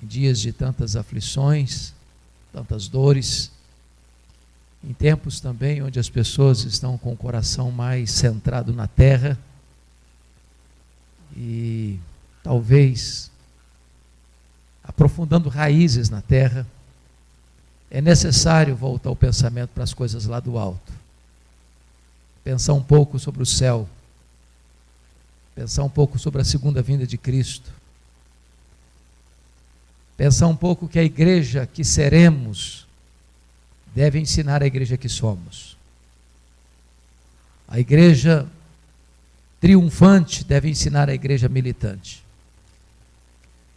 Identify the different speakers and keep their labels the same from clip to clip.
Speaker 1: em dias de tantas aflições, tantas dores, em tempos também onde as pessoas estão com o coração mais centrado na terra e talvez aprofundando raízes na terra, é necessário voltar o pensamento para as coisas lá do alto. Pensar um pouco sobre o céu, pensar um pouco sobre a segunda vinda de Cristo, pensar um pouco que a igreja que seremos deve ensinar a igreja que somos. A igreja triunfante deve ensinar a igreja militante.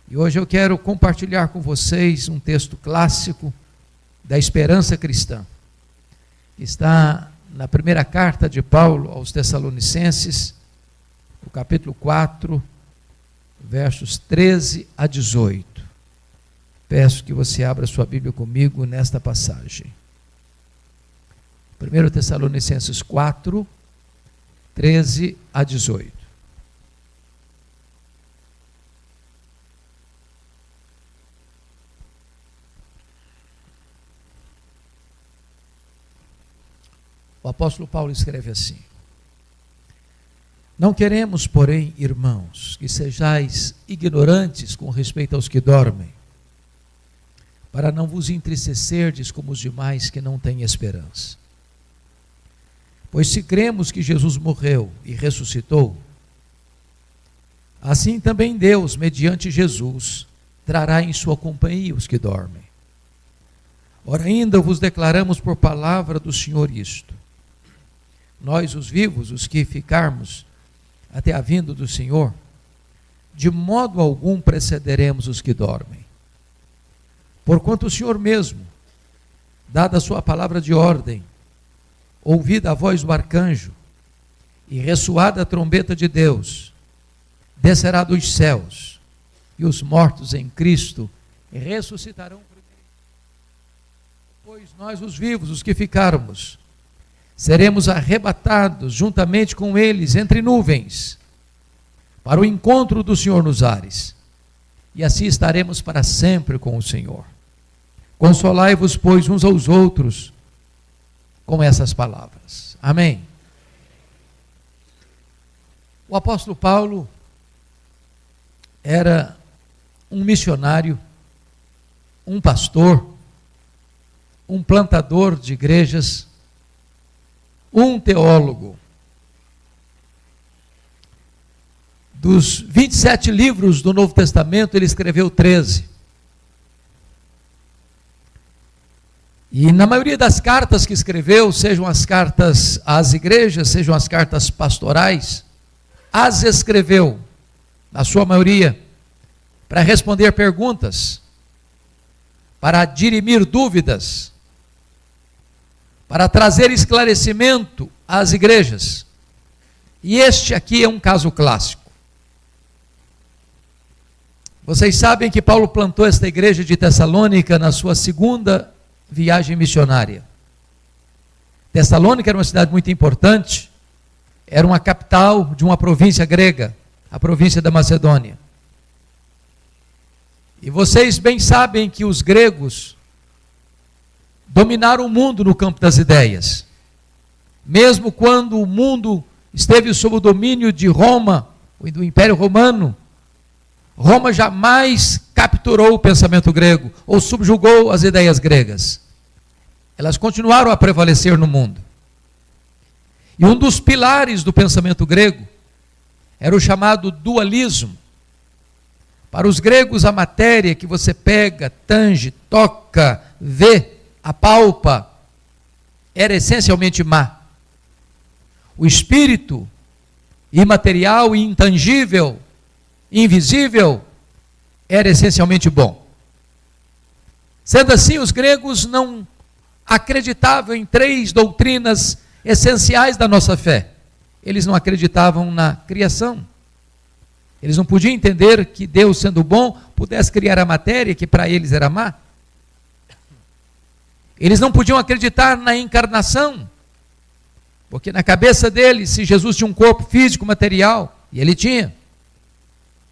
Speaker 1: E hoje eu quero compartilhar com vocês um texto clássico da esperança cristã. Está na primeira carta de Paulo aos Tessalonicenses, no capítulo 4, versos 13 a 18. Peço que você abra sua Bíblia comigo nesta passagem. 1 Tessalonicenses 4, 13 a 18. O apóstolo Paulo escreve assim: Não queremos, porém, irmãos, que sejais ignorantes com respeito aos que dormem, para não vos entristecerdes como os demais que não têm esperança. Pois se cremos que Jesus morreu e ressuscitou, assim também Deus, mediante Jesus, trará em sua companhia os que dormem. Ora, ainda vos declaramos por palavra do Senhor isto: nós, os vivos, os que ficarmos até a vinda do Senhor, de modo algum precederemos os que dormem. Porquanto o Senhor mesmo, dada a sua palavra de ordem, ouvida a voz do arcanjo e ressoada a trombeta de Deus, descerá dos céus, e os mortos em Cristo ressuscitarão primeiro. Pois nós, os vivos, os que ficarmos, seremos arrebatados juntamente com eles entre nuvens, para o encontro do Senhor nos ares, e assim estaremos para sempre com o Senhor. Consolai-vos, pois, uns aos outros com essas palavras. Amém. O apóstolo Paulo era um missionário, um pastor, um plantador de igrejas, um teólogo. Dos 27 livros do Novo Testamento, ele escreveu 13. E na maioria das cartas que escreveu, sejam as cartas às igrejas, sejam as cartas pastorais, as escreveu, na sua maioria, para responder perguntas, para dirimir dúvidas, para trazer esclarecimento às igrejas. E este aqui é um caso clássico. Vocês sabem que Paulo plantou esta igreja de Tessalônica na sua segunda viagem missionária. Tessalônica era uma cidade muito importante, era uma capital de uma província grega, a província da Macedônia. E vocês bem sabem que os gregos dominaram o mundo no campo das ideias. Mesmo quando o mundo esteve sob o domínio de Roma, do Império Romano, Roma jamais capturou o pensamento grego ou subjugou as ideias gregas. Elas continuaram a prevalecer no mundo. E um dos pilares do pensamento grego era o chamado dualismo. Para os gregos, a matéria que você pega, tange, toca, vê, apalpa, era essencialmente má. O espírito, imaterial e intangível, invisível, era essencialmente bom. Sendo assim, os gregos não acreditavam em 3 doutrinas essenciais da nossa fé. Eles não acreditavam na criação. Eles não podiam entender que Deus, sendo bom, pudesse criar a matéria que para eles era má. Eles não podiam acreditar na encarnação, porque na cabeça deles, se Jesus tinha um corpo físico, material, e ele tinha,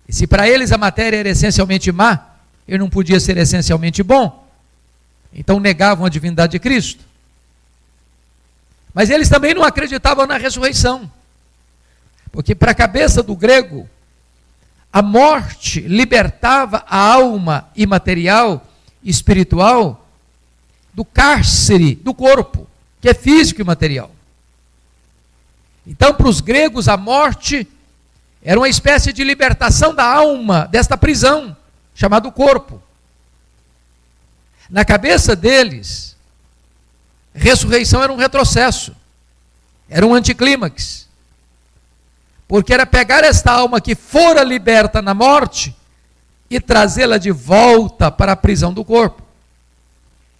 Speaker 1: e se para eles a matéria era essencialmente má, ele não podia ser essencialmente bom. Então negavam a divindade de Cristo. Mas eles também não acreditavam na ressurreição. Porque para a cabeça do grego, a morte libertava a alma imaterial e espiritual do cárcere do corpo, que é físico e material. Então, para os gregos, a morte era uma espécie de libertação da alma desta prisão, chamada corpo. Na cabeça deles, ressurreição era um retrocesso, era um anticlímax. Porque era pegar esta alma que fora liberta na morte e trazê-la de volta para a prisão do corpo.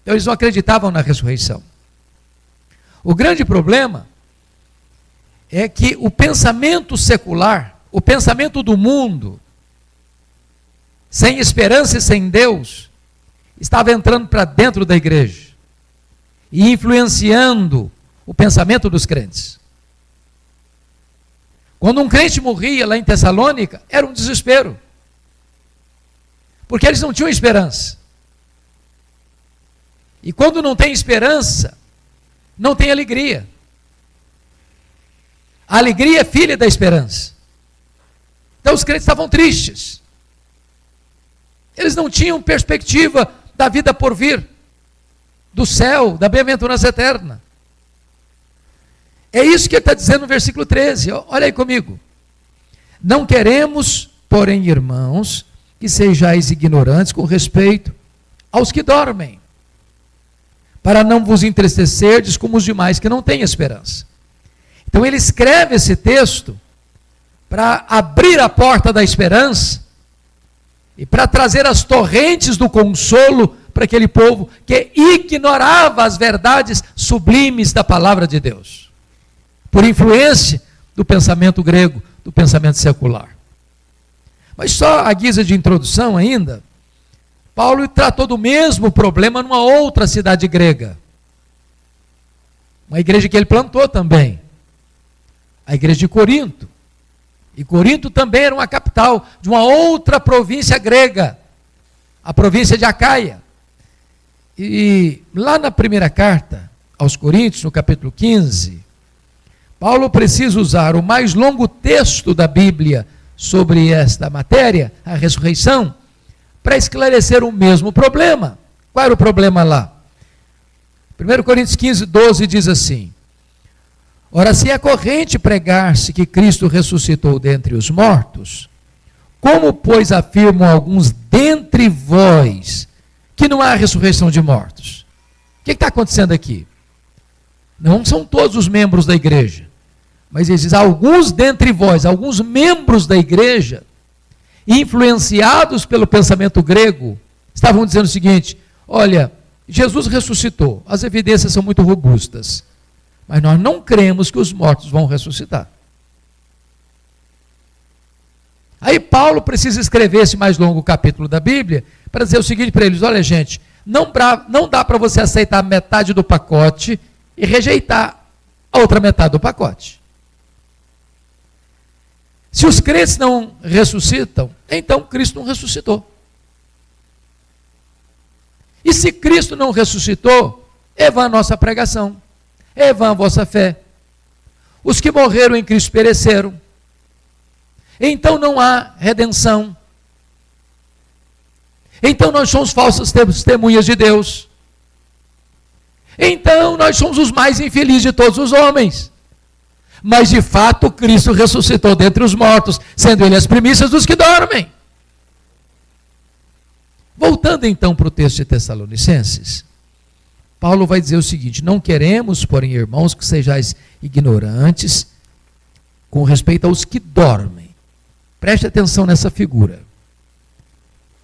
Speaker 1: Então eles não acreditavam na ressurreição. O grande problema é que o pensamento secular, o pensamento do mundo, sem esperança e sem Deus, estava entrando para dentro da igreja e influenciando o pensamento dos crentes. Quando um crente morria lá em Tessalônica, era um desespero. Porque eles não tinham esperança. E quando não tem esperança, não tem alegria. A alegria é filha da esperança. Então os crentes estavam tristes. Eles não tinham perspectiva da vida por vir, do céu, da bem-aventurança eterna. É isso que ele está dizendo no versículo 13, olha aí comigo. Não queremos, porém, irmãos, que sejais ignorantes com respeito aos que dormem, para não vos entristecerdes como os demais que não têm esperança. Então ele escreve esse texto para abrir a porta da esperança e para trazer as torrentes do consolo para aquele povo que ignorava as verdades sublimes da palavra de Deus, por influência do pensamento grego, do pensamento secular. Mas só a guisa de introdução ainda, Paulo tratou do mesmo problema numa outra cidade grega, uma igreja que ele plantou também, a igreja de Corinto. E Corinto também era uma capital de uma outra província grega, a província de Acaia. E lá na primeira carta aos Coríntios, no capítulo 15, Paulo precisa usar o mais longo texto da Bíblia sobre esta matéria, a ressurreição, para esclarecer o mesmo problema. Qual era o problema lá? 1 Coríntios 15, 12 diz assim: ora, se é corrente pregar-se que Cristo ressuscitou dentre os mortos, como, pois, afirmam alguns dentre vós que não há ressurreição de mortos? O que está acontecendo aqui? Não são todos os membros da igreja, mas ele diz, alguns dentre vós, alguns membros da igreja, influenciados pelo pensamento grego, estavam dizendo o seguinte: olha, Jesus ressuscitou, as evidências são muito robustas, mas nós não cremos que os mortos vão ressuscitar. Aí Paulo precisa escrever esse mais longo capítulo da Bíblia para dizer o seguinte para eles: olha, gente, não dá para você aceitar metade do pacote e rejeitar a outra metade do pacote. Se os crentes não ressuscitam, então Cristo não ressuscitou. E se Cristo não ressuscitou, é vã a nossa pregação, é vã a vossa fé. Os que morreram em Cristo pereceram. Então não há redenção. Então nós somos falsas testemunhas de Deus. Então nós somos os mais infelizes de todos os homens. Mas de fato Cristo ressuscitou dentre os mortos, sendo Ele as primícias dos que dormem. Voltando então para o texto de Tessalonicenses, Paulo vai dizer o seguinte: não queremos, porém, irmãos, que sejais ignorantes com respeito aos que dormem. Preste atenção nessa figura.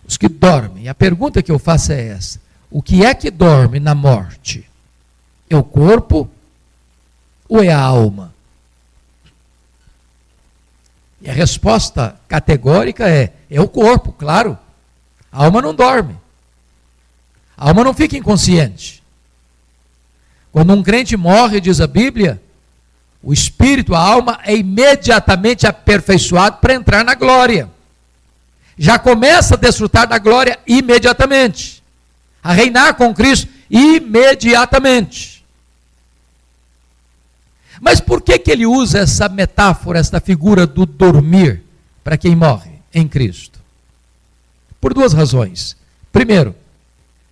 Speaker 1: Os que dormem. A pergunta que eu faço é essa: o que é que dorme na morte? É o corpo ou é a alma? E a resposta categórica é o corpo, claro. A alma não dorme. A alma não fica inconsciente. Quando um crente morre, diz a Bíblia, o espírito, a alma é imediatamente aperfeiçoado para entrar na glória. já começa a desfrutar da glória imediatamente, a reinar com Cristo imediatamente. Mas por que ele usa essa metáfora, essa figura do dormir para quem morre em Cristo? Por duas razões. Primeiro,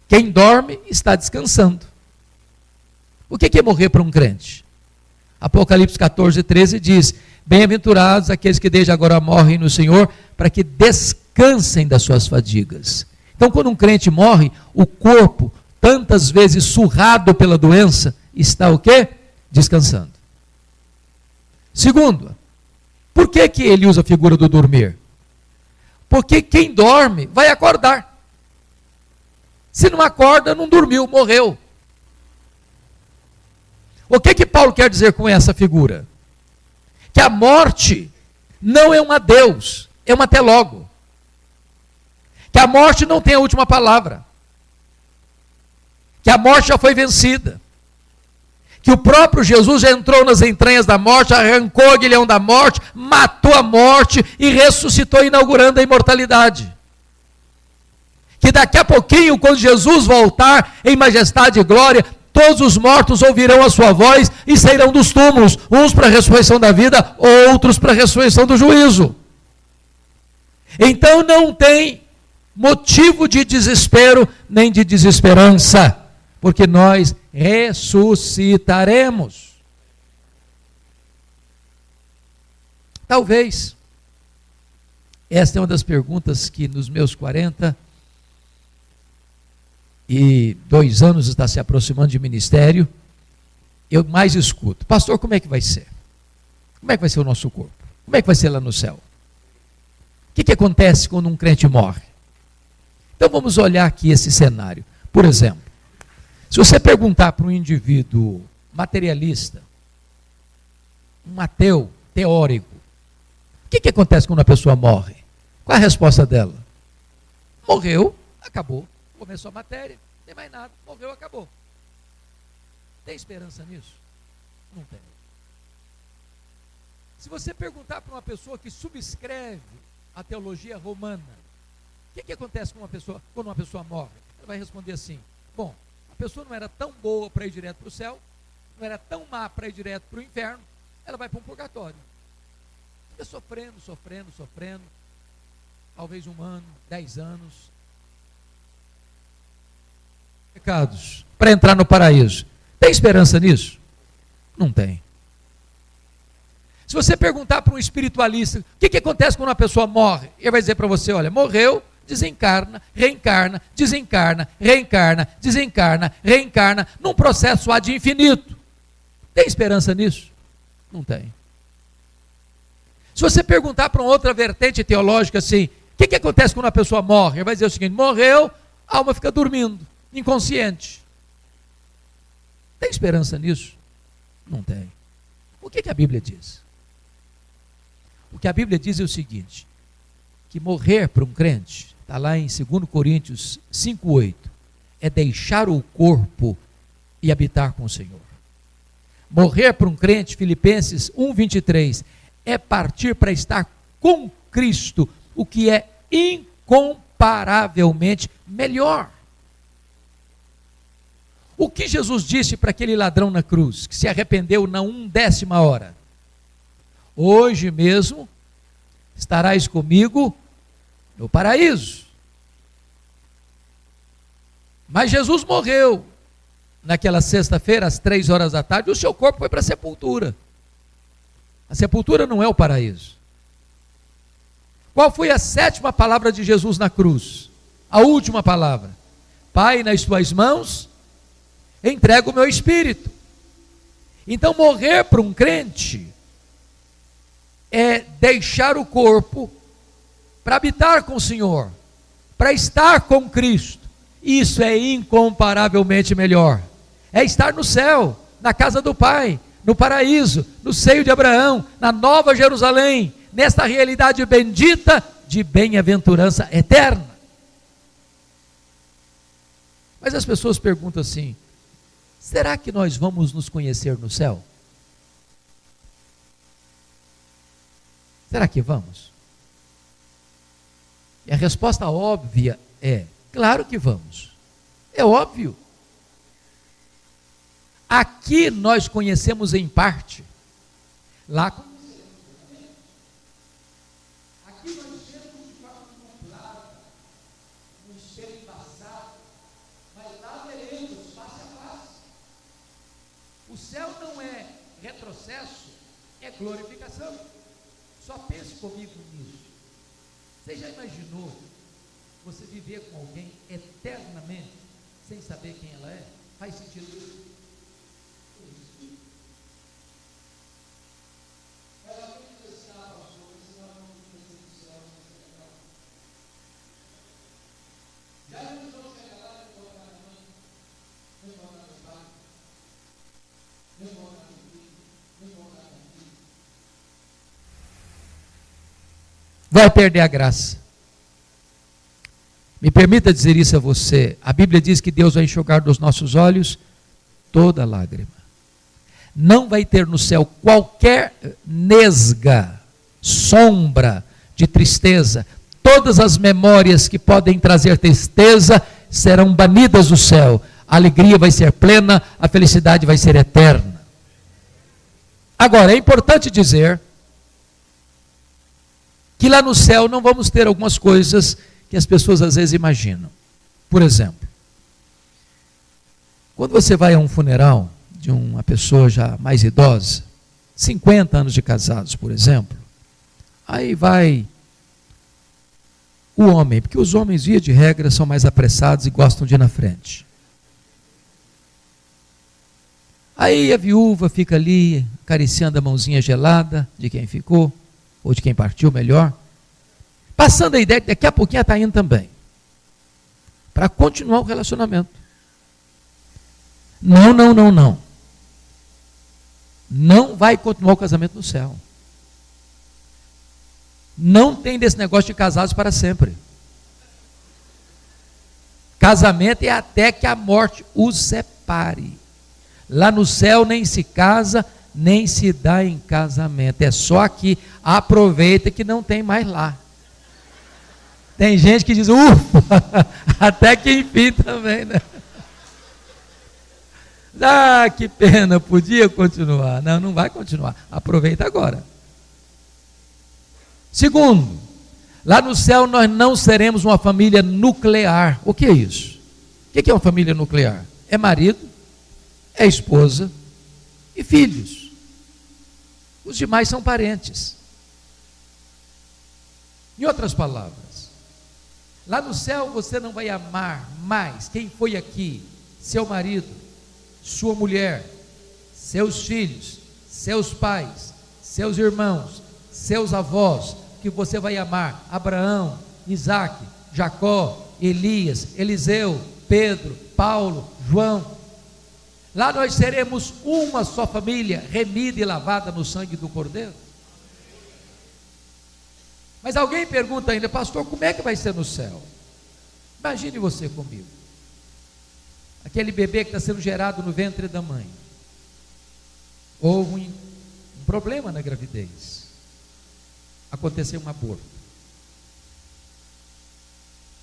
Speaker 1: quem dorme está descansando. O que é morrer para um crente? Apocalipse 14, 13 diz: bem-aventurados aqueles que desde agora morrem no Senhor, para que descansem das suas fadigas. Então, quando um crente morre, o corpo, tantas vezes surrado pela doença, está o quê? Descansando. Segundo, por que ele usa a figura do dormir? Porque quem dorme vai acordar. Se não acorda, não dormiu, morreu. O que Paulo quer dizer com essa figura? Que a morte não é um adeus, é um até logo. Que a morte não tem a última palavra. Que a morte já foi vencida. Que o próprio Jesus já entrou nas entranhas da morte, arrancou o aguilhão da morte, matou a morte e ressuscitou, inaugurando a imortalidade. Que daqui a pouquinho, quando Jesus voltar em majestade e glória, todos os mortos ouvirão a sua voz e sairão dos túmulos, uns para a ressurreição da vida, outros para a ressurreição do juízo. Então não tem motivo de desespero nem de desesperança, porque nós ressuscitaremos. Talvez esta é uma das perguntas que nos meus 42 anos está se aproximando de ministério, eu mais escuto: pastor, como é que vai ser? Como é que vai ser o nosso corpo? Como é que vai ser lá no céu? O que acontece quando um crente morre? Então vamos olhar aqui esse cenário. Por exemplo, se você perguntar para um indivíduo materialista, um ateu teórico, o que acontece quando a pessoa morre? Qual é a resposta dela? Morreu, acabou. Começou a matéria, não tem mais nada, morreu, acabou. Tem esperança nisso? Não tem. Se você perguntar para uma pessoa que subscreve a teologia romana, o que acontece com uma pessoa, quando uma pessoa morre? Ela vai responder assim: bom, a pessoa não era tão boa para ir direto para o céu, não era tão má para ir direto para o inferno, ela vai para um purgatório. Fica sofrendo, talvez 1 ano, 10 anos, pecados, para entrar no paraíso. Tem esperança nisso? Não tem. Se você perguntar para um espiritualista, o que acontece quando uma pessoa morre? Ele vai dizer para você: olha, morreu, desencarna, reencarna, desencarna, reencarna, desencarna, reencarna, num processo ad infinito. Tem esperança nisso? Não tem. Se você perguntar para uma outra vertente teológica assim, o que acontece quando uma pessoa morre? Ele vai dizer o seguinte: morreu, a alma fica dormindo, inconsciente. Tem esperança nisso? Não tem. O que a Bíblia diz? O que a Bíblia diz é o seguinte: que morrer para um crente, está lá em 2 Coríntios 5,8, é deixar o corpo e habitar com o Senhor. Morrer para um crente, Filipenses 1,23, é partir para estar com Cristo, o que é incomparavelmente melhor. O que Jesus disse para aquele ladrão na cruz, que se arrependeu na 1/10 hora? Hoje mesmo estarás comigo no paraíso. Mas Jesus morreu naquela sexta-feira, às 3 horas da tarde, o seu corpo foi para a sepultura. A sepultura não é o paraíso. Qual foi a 7ª palavra de Jesus na cruz? A última palavra: Pai, nas tuas mãos entrego o meu espírito. Então morrer para um crente é deixar o corpo para habitar com o Senhor, para estar com Cristo. Isso é incomparavelmente melhor. É estar no céu, na casa do Pai, no paraíso, no seio de Abraão, na Nova Jerusalém, nesta realidade bendita de bem-aventurança eterna. Mas as pessoas perguntam assim: será que nós vamos nos conhecer no céu? Será que vamos? E a resposta óbvia é: claro que vamos. É óbvio. Aqui nós conhecemos em parte. Lá conhecemos. Aqui nós temos de forma nublada, no espelho embaçado, mas lá veremos face a face. O céu não é retrocesso, é glorificação. Só pense comigo nisso. Você já imaginou você viver com alguém eternamente sem saber quem ela é? Faz sentido isso? Vai perder a graça. Me permita dizer isso a você. A Bíblia diz que Deus vai enxugar dos nossos olhos toda lágrima. Não vai ter no céu qualquer nesga, sombra de tristeza. Todas as memórias que podem trazer tristeza serão banidas do céu. A alegria vai ser plena, a felicidade vai ser eterna. Agora, é importante dizer que lá no céu não vamos ter algumas coisas que as pessoas às vezes imaginam. Por exemplo, quando você vai a um funeral de uma pessoa já mais idosa, 50 anos de casados, por exemplo, aí vai o homem, porque os homens, via de regra, são mais apressados e gostam de ir na frente. Aí a viúva fica ali, acariciando a mãozinha gelada de quem ficou, ou de quem partiu, melhor, passando a ideia que daqui a pouquinho ela está indo também, para continuar o relacionamento. Não. Não vai continuar o casamento no céu. Não tem desse negócio de casados para sempre. Casamento é até que a morte os separe. Lá no céu nem se casa, nem se dá em casamento. É só aqui. Aproveita que não tem mais lá. Tem gente que diz, ufa, até que enfim também, né? Ah, que pena, podia continuar. Não, não vai continuar. Aproveita agora. Segundo, lá no céu nós não seremos uma família nuclear. O que é isso? O que é uma família nuclear? É marido, é esposa e filhos. Os demais são parentes. Em outras palavras, lá no céu você não vai amar mais quem foi aqui, seu marido, sua mulher, seus filhos, seus pais, seus irmãos, seus avós, que você vai amar Abraão, Isaque, Jacó, Elias, Eliseu, Pedro, Paulo, João. Lá nós seremos uma só família, remida e lavada no sangue do Cordeiro. Mas alguém pergunta ainda, pastor, como é que vai ser no céu? Imagine você comigo. Aquele bebê que está sendo gerado no ventre da mãe. Houve um problema na gravidez. Aconteceu um aborto.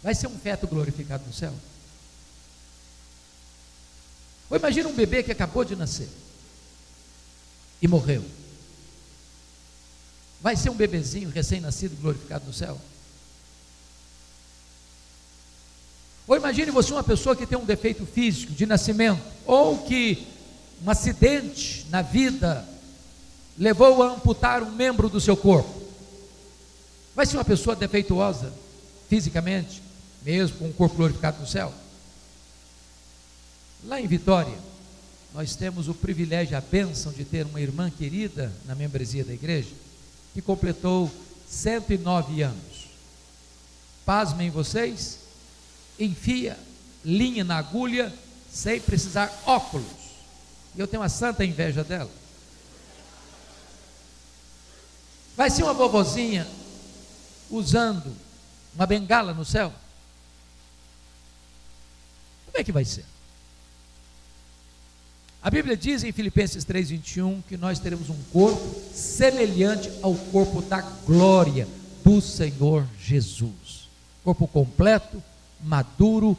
Speaker 1: Vai ser um feto glorificado no céu? Ou imagina um bebê que acabou de nascer e morreu. Vai ser um bebezinho recém-nascido glorificado no céu? Ou imagine você uma pessoa que tem um defeito físico de nascimento, ou que um acidente na vida levou a amputar um membro do seu corpo. Vai ser uma pessoa defeituosa fisicamente, mesmo com um corpo glorificado no céu? Lá em Vitória, nós temos o privilégio, a bênção de ter uma irmã querida na membresia da igreja, que completou 109 anos. Pasmem vocês, enfia linha na agulha sem precisar óculos. E eu tenho uma santa inveja dela. Vai ser uma vovozinha usando uma bengala no céu? Como é que vai ser? A Bíblia diz em Filipenses 3:21 que nós teremos um corpo semelhante ao corpo da glória do Senhor Jesus. corpo completo, maduro,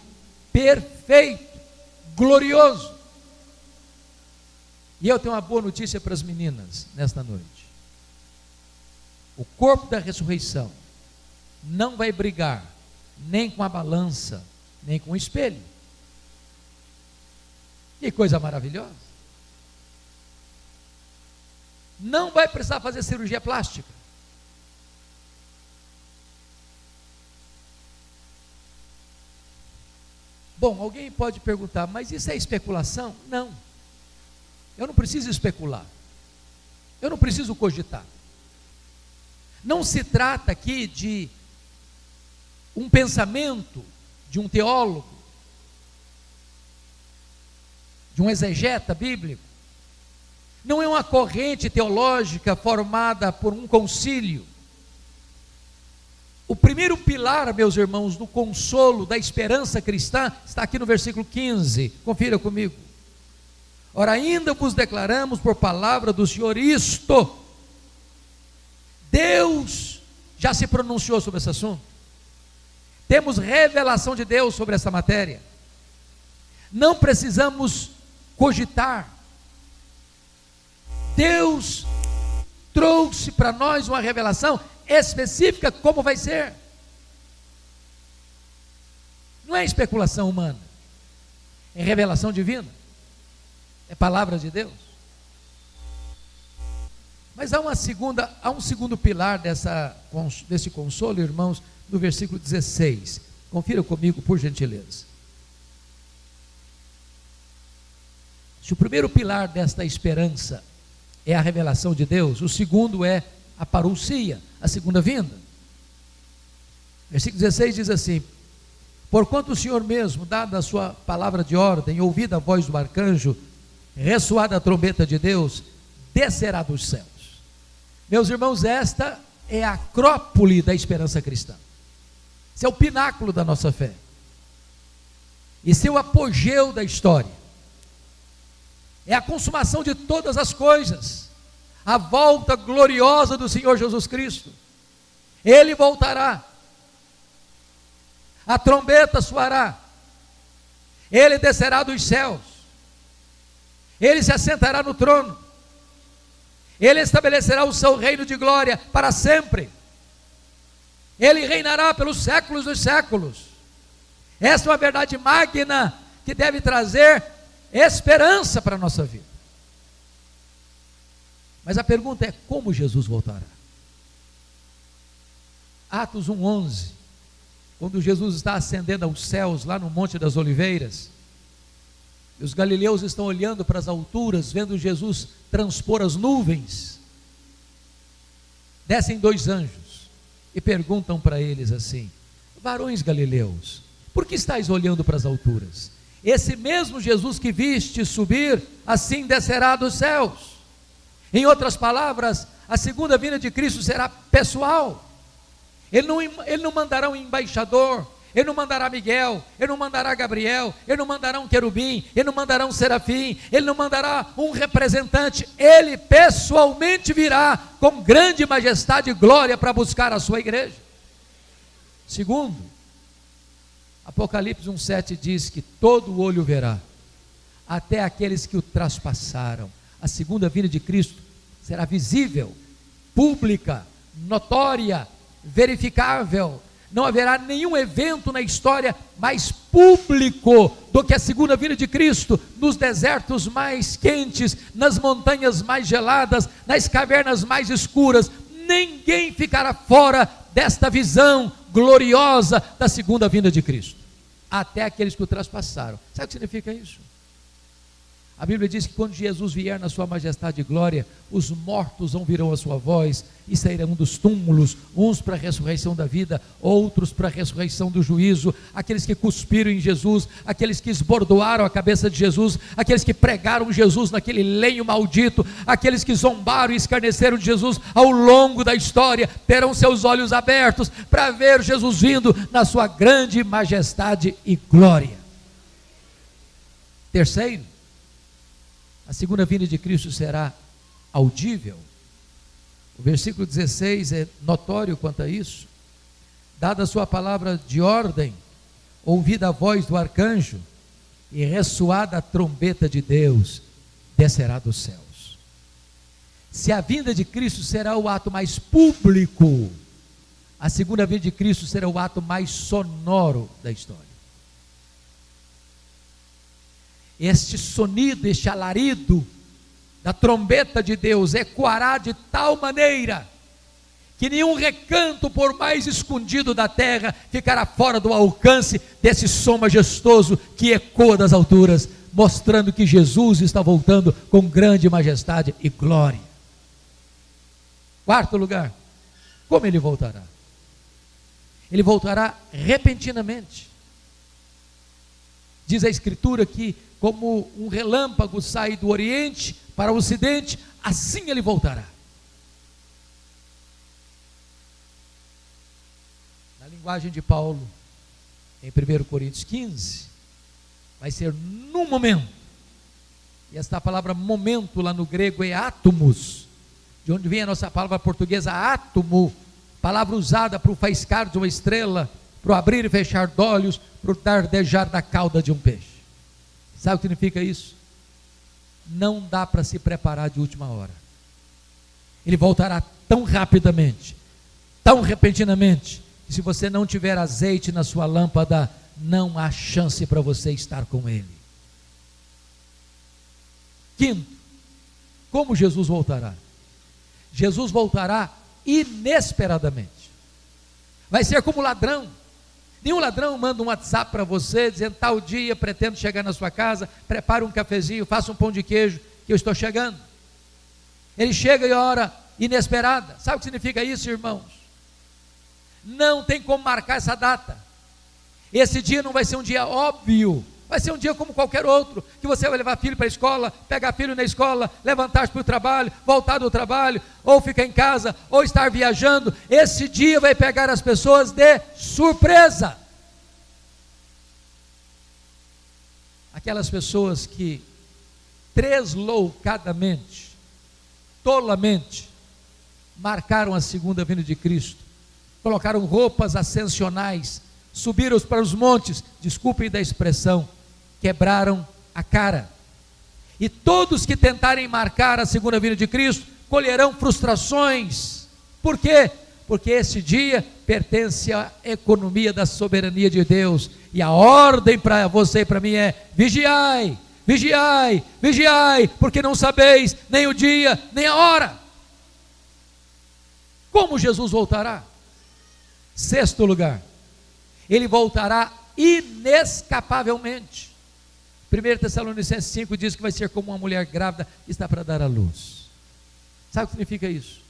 Speaker 1: perfeito, glorioso. E eu tenho uma boa notícia para as meninas nesta noite. O corpo da ressurreição não vai brigar nem com a balança, nem com o espelho. Que coisa maravilhosa. Não vai precisar fazer cirurgia plástica. Bom, alguém pode perguntar, mas isso é especulação? Não. Eu não preciso especular. Eu não preciso cogitar. Não se trata aqui de um pensamento de um teólogo, de um exegeta bíblico. Não é uma corrente teológica formada por um concílio. O primeiro pilar, meus irmãos, do consolo, da esperança cristã, está aqui no versículo 15, confira comigo. Ora, ainda vos declaramos por palavra do Senhor isto. Deus já se pronunciou sobre esse assunto. Temos revelação de Deus sobre essa matéria. Não precisamos cogitar. Deus trouxe para nós uma revelação específica como vai ser. Não é especulação humana, é revelação divina, é palavra de Deus. Mas há um segundo pilar desse consolo, irmãos, no versículo 16. Confira comigo, por gentileza. Se o primeiro pilar desta esperança é a revelação de Deus, o segundo é a parousia, a segunda vinda. Versículo 16 diz assim: porquanto o Senhor mesmo, dada a sua palavra de ordem, ouvida a voz do arcanjo, ressoada a trombeta de Deus, descerá dos céus. Meus irmãos, esta é a acrópole da esperança cristã. Esse é o pináculo da nossa fé. Esse é o apogeu da história. É a consumação de todas as coisas. A volta gloriosa do Senhor Jesus Cristo. Ele voltará. A trombeta soará. Ele descerá dos céus. Ele se assentará no trono. Ele estabelecerá o seu reino de glória para sempre. Ele reinará pelos séculos dos séculos. Essa é uma verdade magna que deve trazer esperança para a nossa vida. Mas a pergunta é: como Jesus voltará? Atos 1:11, quando Jesus está ascendendo aos céus lá no Monte das Oliveiras, e os galileus estão olhando para as alturas, vendo Jesus transpor as nuvens, descem dois anjos e perguntam para eles assim: varões galileus, por que estáis olhando para as alturas? Esse mesmo Jesus que viste subir, assim descerá dos céus. Em outras palavras, a segunda vinda de Cristo será pessoal. Ele não mandará um embaixador, Ele não mandará Miguel, Ele não mandará Gabriel, Ele não mandará um querubim, Ele não mandará um serafim, Ele não mandará um representante. Ele pessoalmente virá com grande majestade e glória para buscar a sua igreja. Segundo, Apocalipse 1:7 diz que todo olho verá, até aqueles que o traspassaram. A segunda vinda de Cristo será visível, pública, notória, verificável. Não haverá nenhum evento na história mais público do que a segunda vinda de Cristo, nos desertos mais quentes, nas montanhas mais geladas, nas cavernas mais escuras. Ninguém ficará fora desta visão gloriosa da segunda vinda de Cristo, até aqueles que o traspassaram. Sabe o que significa isso? A Bíblia diz que quando Jesus vier na sua majestade e glória, os mortos ouvirão a sua voz e sairão dos túmulos, uns para a ressurreição da vida, outros para a ressurreição do juízo. Aqueles que cuspiram em Jesus, aqueles que esbordoaram a cabeça de Jesus, aqueles que pregaram Jesus naquele lenho maldito, aqueles que zombaram e escarneceram de Jesus ao longo da história, terão seus olhos abertos para ver Jesus vindo na sua grande majestade e glória. Terceiro, a segunda vinda de Cristo será audível. O versículo 16 é notório quanto a isso. dada a sua palavra de ordem, ouvida a voz do arcanjo e ressoada a trombeta de Deus, descerá dos céus. Se a vinda de Cristo será o ato mais público, a segunda vinda de Cristo será o ato mais sonoro da história. Este sonido, este alarido da trombeta de Deus ecoará de tal maneira que nenhum recanto, por mais escondido da terra, ficará fora do alcance desse som majestoso que ecoa das alturas, mostrando que Jesus está voltando com grande majestade e glória. Quarto lugar, como ele voltará? Ele voltará repentinamente. Diz a Escritura que, como um relâmpago sai do Oriente para o Ocidente, assim ele voltará. Na linguagem de Paulo, em 1 Coríntios 15, vai ser num momento. E esta palavra momento lá no grego é átomos, de onde vem a nossa palavra portuguesa átomo, palavra usada para o faiscar de uma estrela, para o abrir e fechar de olhos, para o dardejar da cauda de um peixe. Sabe o que significa isso? Não dá para se preparar de última hora. Ele voltará tão rapidamente, tão repentinamente, que se você não tiver azeite na sua lâmpada, não há chance para você estar com ele. Quinto, como Jesus voltará? Jesus voltará inesperadamente. Vai ser como ladrão. Nenhum ladrão manda um WhatsApp para você, dizendo, tal dia pretendo chegar na sua casa, prepare um cafezinho, faça um pão de queijo, que eu estou chegando. Ele chega em hora inesperada. Sabe o que significa isso, irmãos? Não tem como marcar essa data. Esse dia não vai ser um dia óbvio, vai ser um dia como qualquer outro, que você vai levar filho para a escola, pegar filho na escola, levantar-se para o trabalho, voltar do trabalho, ou ficar em casa, ou estar viajando. Esse dia vai pegar as pessoas de surpresa. Aquelas pessoas que tresloucadamente, tolamente, marcaram a segunda vinda de Cristo, colocaram roupas ascensionais, subiram para os montes, desculpem da expressão, quebraram a cara. E todos que tentarem marcar a segunda vinda de Cristo, colherão frustrações. Por quê? Porque esse dia pertence à economia da soberania de Deus, e a ordem para você e para mim é: vigiai, vigiai, vigiai, porque não sabeis nem o dia, nem a hora. Como Jesus voltará? Sexto lugar, ele voltará inescapavelmente. 1 Tessalonicenses 5 diz que vai ser como uma mulher grávida que está para dar à luz. Sabe o que significa isso?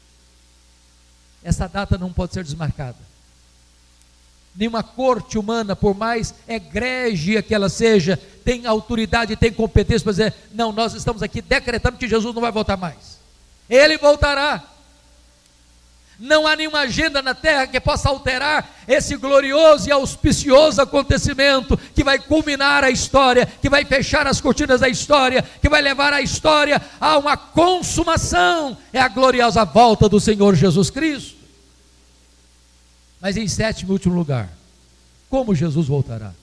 Speaker 1: Essa data não pode ser desmarcada. Nenhuma corte humana, por mais egrégia que ela seja, tem autoridade, tem competência para dizer, não, nós estamos aqui decretando que Jesus não vai voltar mais. Ele voltará. Não há nenhuma agenda na terra que possa alterar esse glorioso e auspicioso acontecimento que vai culminar a história, que vai fechar as cortinas da história, que vai levar a história a uma consumação. É a gloriosa volta do Senhor Jesus Cristo. Mas em sétimo e último lugar, como Jesus voltará?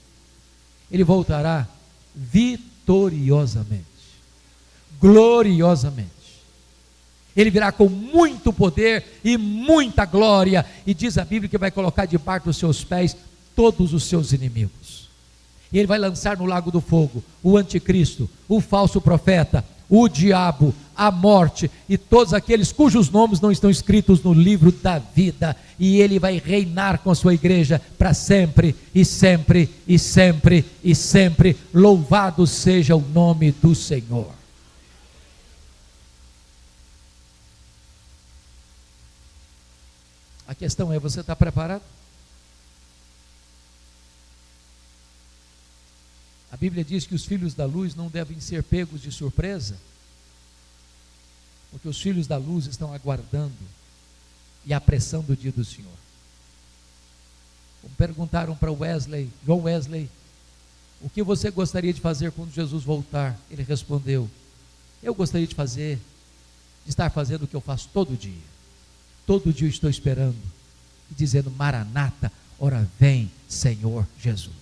Speaker 1: Ele voltará vitoriosamente, gloriosamente. Ele virá com muito poder e muita glória, e diz a Bíblia que vai colocar debaixo dos seus pés todos os seus inimigos. E ele vai lançar no lago do fogo o anticristo, o falso profeta, o diabo, a morte e todos aqueles cujos nomes não estão escritos no livro da vida, e ele vai reinar com a sua igreja para sempre e sempre e sempre e sempre. Louvado seja o nome do Senhor. A questão é, você está preparado? A Bíblia diz que os filhos da luz não devem ser pegos de surpresa, porque os filhos da luz estão aguardando e apressando o dia do Senhor. Como perguntaram para John Wesley, o que você gostaria de fazer quando Jesus voltar? Ele respondeu, eu gostaria de estar fazendo o que eu faço todo dia. Todo dia eu estou esperando e dizendo, Maranata, Ora vem, Senhor Jesus.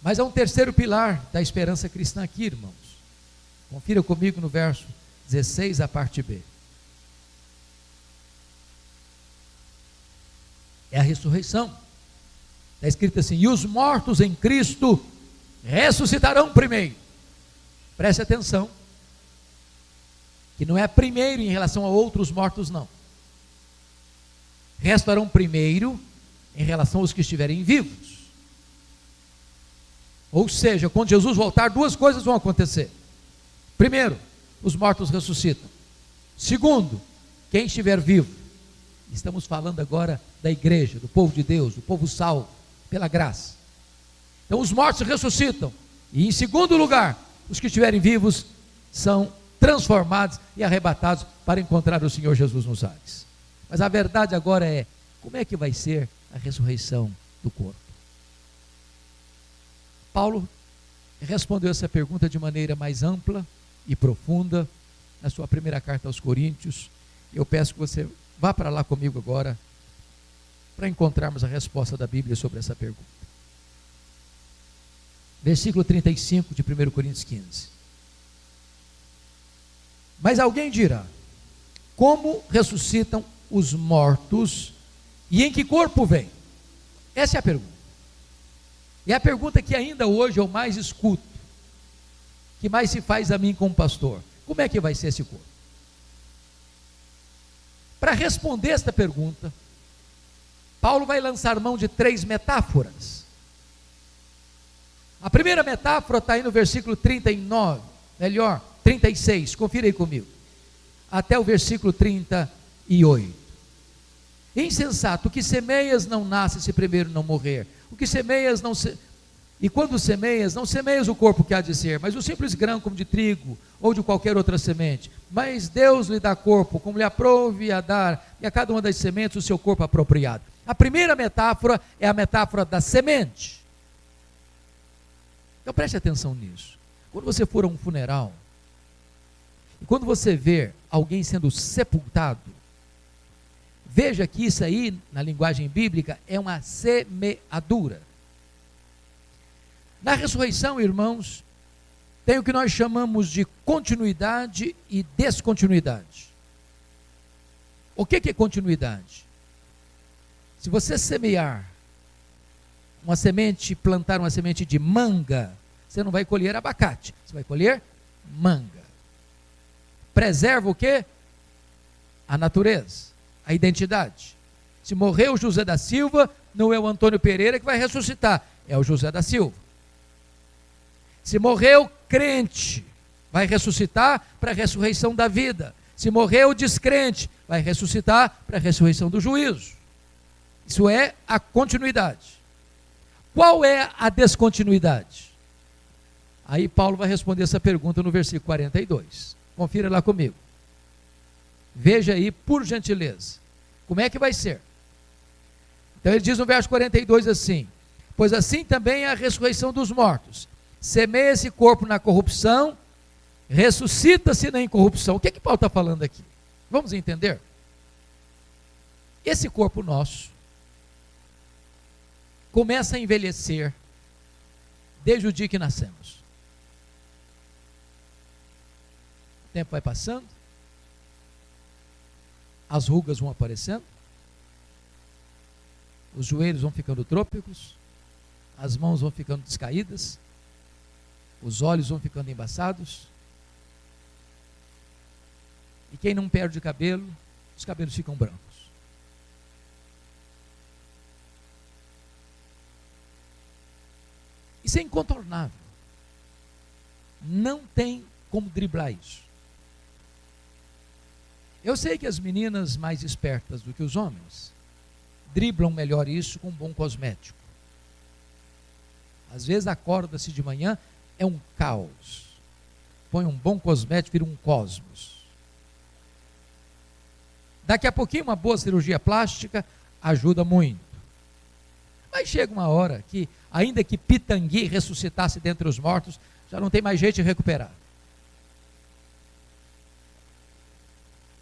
Speaker 1: Mas há um terceiro pilar da esperança cristã aqui, irmãos. Confira comigo no verso 16, a parte B. É a ressurreição. Está escrito assim: e os mortos em Cristo ressuscitarão primeiro. Preste atenção, que não é primeiro em relação a outros mortos, não. Ressuscitarão primeiro em relação aos que estiverem vivos. Ou seja, quando Jesus voltar, duas coisas vão acontecer. Primeiro, os mortos ressuscitam. Segundo, quem estiver vivo. Estamos falando agora da igreja, do povo de Deus, do povo salvo, pela graça. Então os mortos ressuscitam. E em segundo lugar, os que estiverem vivos são transformados e arrebatados para encontrar o Senhor Jesus nos ares. Mas a verdade agora é, como é que vai ser a ressurreição do corpo? Paulo respondeu essa pergunta de maneira mais ampla e profunda na sua primeira carta aos Coríntios. Eu peço que você vá para lá comigo agora para encontrarmos a resposta da Bíblia sobre essa pergunta. Versículo 35 de 1 Coríntios 15. Mas alguém dirá: como ressuscitam os mortos e em que corpo vêm? Essa é a pergunta. E é a pergunta que ainda hoje eu mais escuto, que mais se faz a mim como pastor: como é que vai ser esse corpo? Para responder esta pergunta, Paulo vai lançar mão de 3 metáforas. A primeira metáfora está aí no versículo 39, melhor, 36, confira aí comigo, até o versículo 38. Insensato, o que semeias não nasce se primeiro não morrer. O que semeias não se... E quando semeias, não semeias o corpo que há de ser, mas o simples grão como de trigo, ou de qualquer outra semente. Mas Deus lhe dá corpo, como lhe aprouve a dar, e a cada uma das sementes o seu corpo apropriado. A primeira metáfora é a metáfora da semente. Então preste atenção nisso. Quando você for a um funeral, e quando você ver alguém sendo sepultado, veja que isso aí, na linguagem bíblica, é uma semeadura. Na ressurreição, irmãos, tem o que nós chamamos de continuidade e descontinuidade. O que é continuidade? Se você semear uma semente, plantar uma semente de manga, você não vai colher abacate, você vai colher manga. Preserva o quê? A natureza, a identidade. Se morreu o José da Silva, não é o Antônio Pereira que vai ressuscitar, é o José da Silva. Se morreu crente, vai ressuscitar para a ressurreição da vida. Se morreu descrente, vai ressuscitar para a ressurreição do juízo. Isso é a continuidade. Qual é a descontinuidade? Aí Paulo vai responder essa pergunta no versículo 42. Confira lá comigo. Veja aí, por gentileza, como é que vai ser. Então ele diz no verso 42 assim: pois assim também é a ressurreição dos mortos. Semeia esse corpo na corrupção, ressuscita-se na incorrupção. O que Paulo está falando aqui? Vamos entender? Esse corpo nosso começa a envelhecer desde o dia que nascemos. O tempo vai passando, as rugas vão aparecendo, os joelhos vão ficando trôpegos, as mãos vão ficando descaídas, os olhos vão ficando embaçados, e quem não perde cabelo, os cabelos ficam brancos. Isso é incontornável. Não tem como driblar isso. Eu sei que as meninas mais espertas do que os homens driblam melhor isso com um bom cosmético. Às vezes acorda-se de manhã, é um caos. Põe um bom cosmético, vira um cosmos. Daqui a pouquinho uma boa cirurgia plástica ajuda muito. Mas chega uma hora que, ainda que Pitangui ressuscitasse dentre os mortos, já não tem mais jeito de recuperar.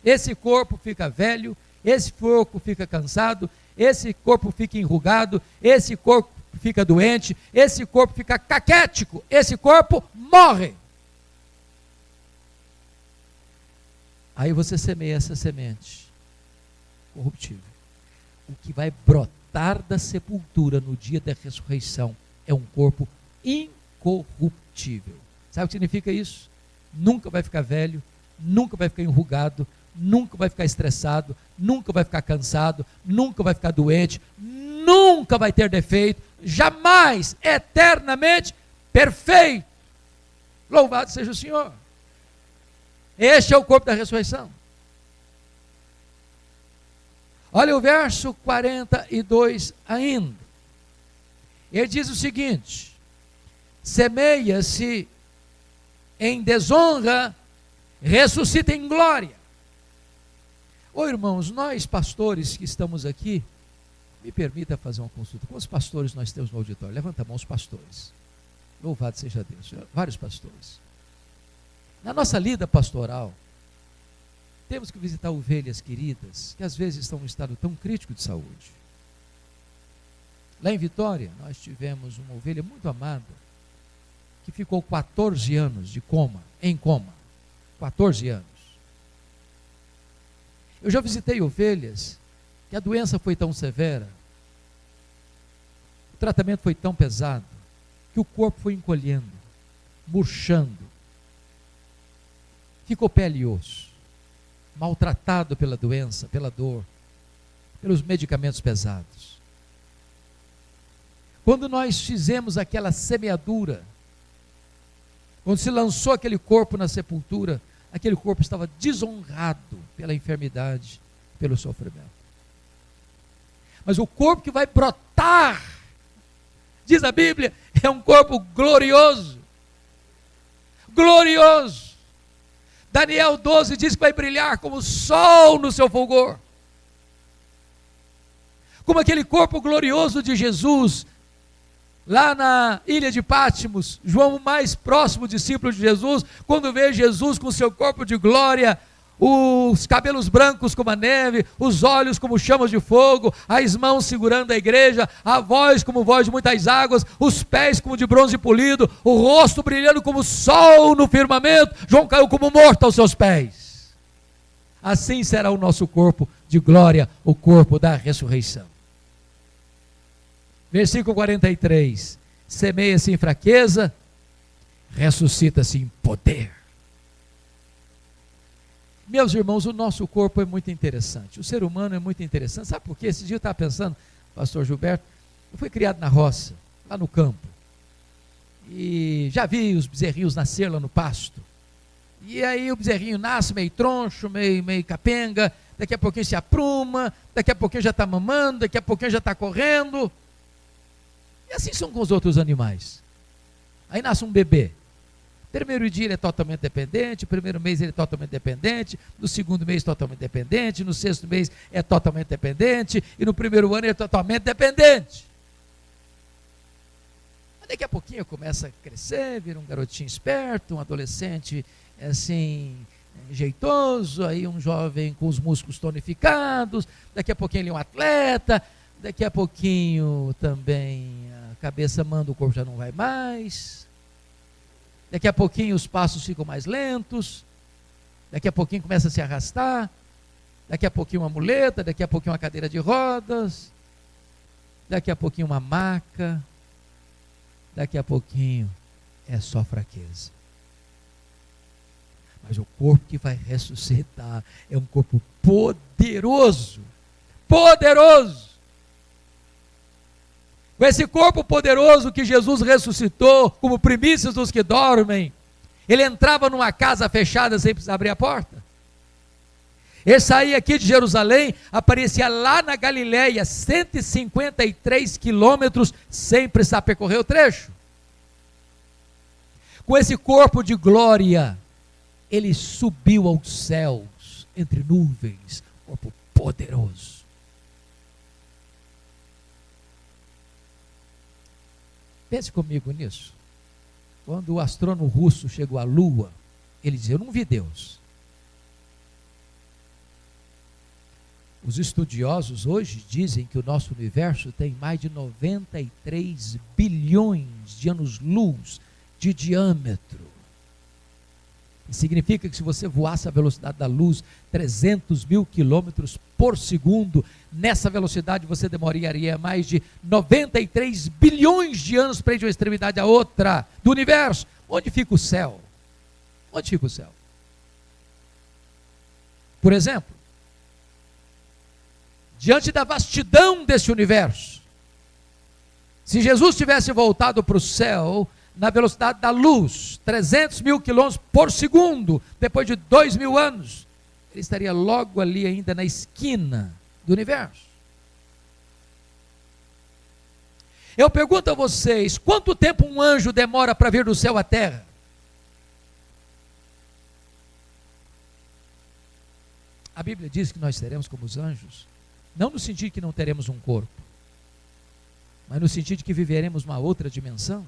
Speaker 1: Esse corpo fica velho esse corpo fica cansado, esse corpo fica enrugado, esse corpo fica doente, esse corpo fica caquético, esse corpo morre. Aí você semeia essa semente corruptível. O que vai brotar da sepultura no dia da ressurreição é um corpo incorruptível. Sabe o que significa isso? Nunca vai ficar velho, nunca vai ficar enrugado, nunca vai ficar estressado, nunca vai ficar cansado, nunca vai ficar doente, nunca vai ter defeito, jamais, eternamente perfeito. Louvado seja o Senhor. Este é o corpo da ressurreição. Olha o verso 42 ainda. Ele diz o seguinte: semeia-se em desonra, ressuscita em glória. Ô irmãos, nós pastores que estamos aqui, me permita fazer uma consulta. Quantos pastores nós temos no auditório? Levanta a mão os pastores. Louvado seja Deus. Vários pastores. Na nossa lida pastoral, temos que visitar ovelhas queridas, que às vezes estão em um estado tão crítico de saúde. Lá em Vitória, nós tivemos uma ovelha muito amada, que ficou 14 anos em coma. 14 anos. Eu já visitei ovelhas que a doença foi tão severa, o tratamento foi tão pesado, que o corpo foi encolhendo, murchando, ficou pele e osso, maltratado pela doença, pela dor, pelos medicamentos pesados. Quando nós fizemos aquela semeadura, quando se lançou aquele corpo na sepultura, aquele corpo estava desonrado pela enfermidade, pelo sofrimento. Mas o corpo que vai brotar, diz a Bíblia, é um corpo glorioso. Glorioso. Daniel 12 diz que vai brilhar como o sol no seu fulgor. Como aquele corpo glorioso de Jesus, lá na ilha de Pátimos, João, o mais próximo discípulo de Jesus, quando vê Jesus com seu corpo de glória, os cabelos brancos como a neve, os olhos como chamas de fogo, as mãos segurando a igreja, a voz como voz de muitas águas, os pés como de bronze polido, o rosto brilhando como o sol no firmamento, João caiu como morto aos seus pés. Assim será o nosso corpo de glória, o corpo da ressurreição. Versículo 43, semeia-se em fraqueza, ressuscita-se em poder. Meus irmãos, o nosso corpo é muito interessante, o ser humano é muito interessante. Sabe por quê? Esse dia eu estava pensando, pastor Gilberto, eu fui criado na roça, lá no campo, e já vi os bezerrinhos nascer lá no pasto, e aí o bezerrinho nasce meio troncho, meio capenga, daqui a pouquinho se apruma, daqui a pouquinho já está mamando, daqui a pouquinho já está correndo, e assim são com os outros animais. Aí nasce um bebê. Primeiro dia ele é totalmente dependente, primeiro mês ele é totalmente dependente, no segundo mês totalmente dependente, no sexto mês é totalmente dependente, e no primeiro ano ele é totalmente dependente. Mas daqui a pouquinho começa a crescer, vira um garotinho esperto, um adolescente assim, jeitoso, aí um jovem com os músculos tonificados, daqui a pouquinho ele é um atleta, daqui a pouquinho também a cabeça manda, o corpo já não vai mais. Daqui a pouquinho os passos ficam mais lentos, daqui a pouquinho começa a se arrastar, daqui a pouquinho uma muleta, daqui a pouquinho uma cadeira de rodas, daqui a pouquinho uma maca, daqui a pouquinho é só fraqueza. Mas o corpo que vai ressuscitar é um corpo poderoso, poderoso. Com esse corpo poderoso que Jesus ressuscitou, como primícias dos que dormem, ele entrava numa casa fechada sem precisar abrir a porta. Ele saía aqui de Jerusalém, aparecia lá na Galileia, 153 quilômetros, sem precisar percorrer o trecho. Com esse corpo de glória, ele subiu aos céus, entre nuvens, corpo poderoso. Pense comigo nisso. Quando o astrônomo russo chegou à Lua, ele dizia: eu não vi Deus. Os estudiosos hoje dizem que o nosso universo tem mais de 93 bilhões de anos-luz de diâmetro. Significa que se você voasse a velocidade da luz, 300 mil quilômetros por segundo, nessa velocidade você demoraria mais de 93 bilhões de anos para ir de uma extremidade à outra do universo. Onde fica o céu? Onde fica o céu? Por exemplo, diante da vastidão desse universo, se Jesus tivesse voltado para o céu na velocidade da luz, 300 mil quilômetros por segundo, depois de 2.000 anos, ele estaria logo ali ainda na esquina do universo. Eu pergunto a vocês, quanto tempo um anjo demora para vir do céu à terra? A Bíblia diz que nós seremos como os anjos, não no sentido de que não teremos um corpo, mas no sentido de que viveremos uma outra dimensão.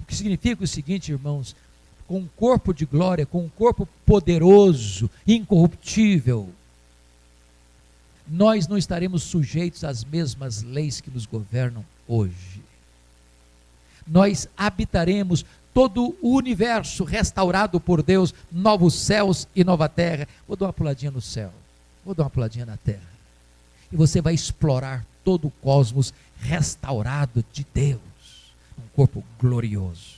Speaker 1: O que significa o seguinte, irmãos, com um corpo de glória, com um corpo poderoso, incorruptível, nós não estaremos sujeitos às mesmas leis que nos governam hoje. Nós habitaremos todo o universo restaurado por Deus, novos céus e nova terra. Vou dar uma puladinha no céu, vou dar uma puladinha na terra, e você vai explorar todo o cosmos restaurado de Deus, um corpo glorioso.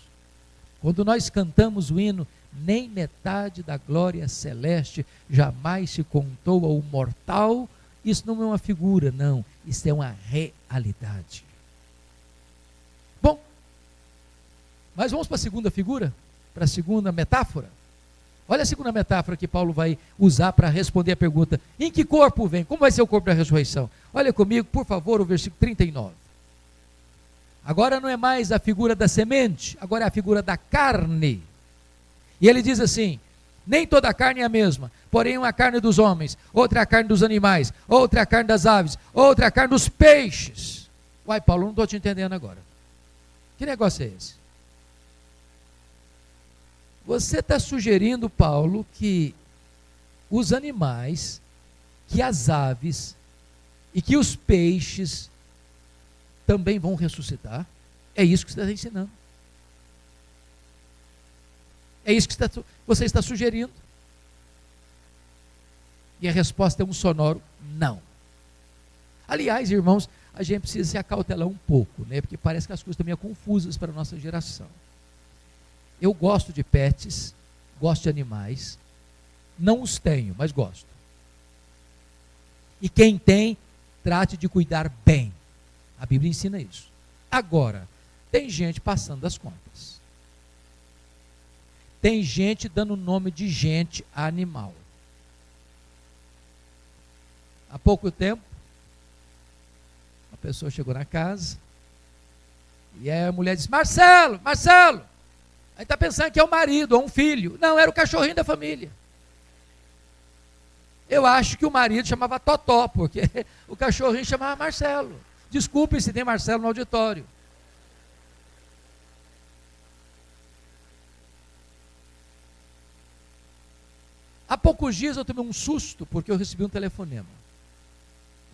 Speaker 1: Quando nós cantamos o hino, nem metade da glória celeste jamais se contou ao mortal, isso não é uma figura, não, isso é uma realidade. Bom, mas vamos para a segunda figura, para a segunda metáfora. Olha a segunda metáfora que Paulo vai usar para responder a pergunta: em que corpo vem? Como vai ser o corpo da ressurreição? Olha comigo, por favor, o versículo 39. Agora não é mais a figura da semente, agora é a figura da carne. E ele diz assim: nem toda a carne é a mesma, porém uma é a carne dos homens, outra é a carne dos animais, outra é a carne das aves, outra é a carne dos peixes. Uai, Paulo, não estou te entendendo agora. Que negócio é esse? Você está sugerindo, Paulo, que os animais, que as aves e que os peixes também vão ressuscitar? É isso que você está ensinando. É isso que você está sugerindo. E a resposta é um sonoro não. Aliás, irmãos, a gente precisa se acautelar um pouco, né? Porque parece que as coisas estão meio confusas para a nossa geração. Eu gosto de pets, gosto de animais, não os tenho, mas gosto. E quem tem, trate de cuidar bem. A Bíblia ensina isso. Agora, tem gente passando das contas. Tem gente dando nome de gente a animal. Há pouco tempo, uma pessoa chegou na casa e a mulher disse: Marcelo, Marcelo. Aí está pensando que é o marido ou um filho. Não, era o cachorrinho da família. Eu acho que o marido chamava Totó, porque o cachorrinho chamava Marcelo. Desculpe se tem Marcelo no auditório. Há poucos dias eu tomei um susto, porque eu recebi um telefonema.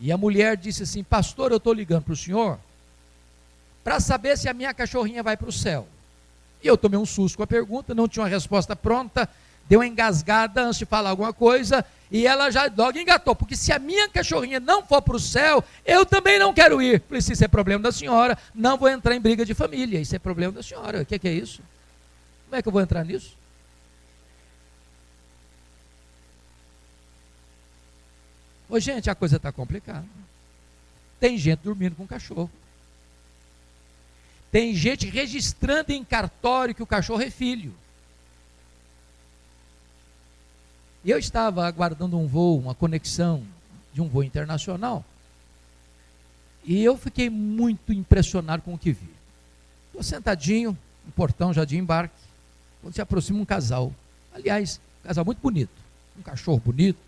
Speaker 1: E a mulher disse assim: pastor, eu estou ligando para o senhor para saber se a minha cachorrinha vai para o céu. E eu tomei um susto com a pergunta, não tinha uma resposta pronta, deu uma engasgada antes de falar alguma coisa, e ela já logo engatou, porque se a minha cachorrinha não for para o céu, eu também não quero ir. Falei: se isso é problema da senhora, não vou entrar em briga de família, isso é problema da senhora. O que é isso? Como é que eu vou entrar nisso? Ô gente, a coisa está complicada. Tem gente dormindo com cachorro. Tem gente registrando em cartório que o cachorro é filho. E eu estava aguardando um voo, uma conexão de um voo internacional, e eu fiquei muito impressionado com o que vi. Estou sentadinho no portão já de embarque, quando se aproxima um casal. Aliás, um casal muito bonito, um cachorro bonito.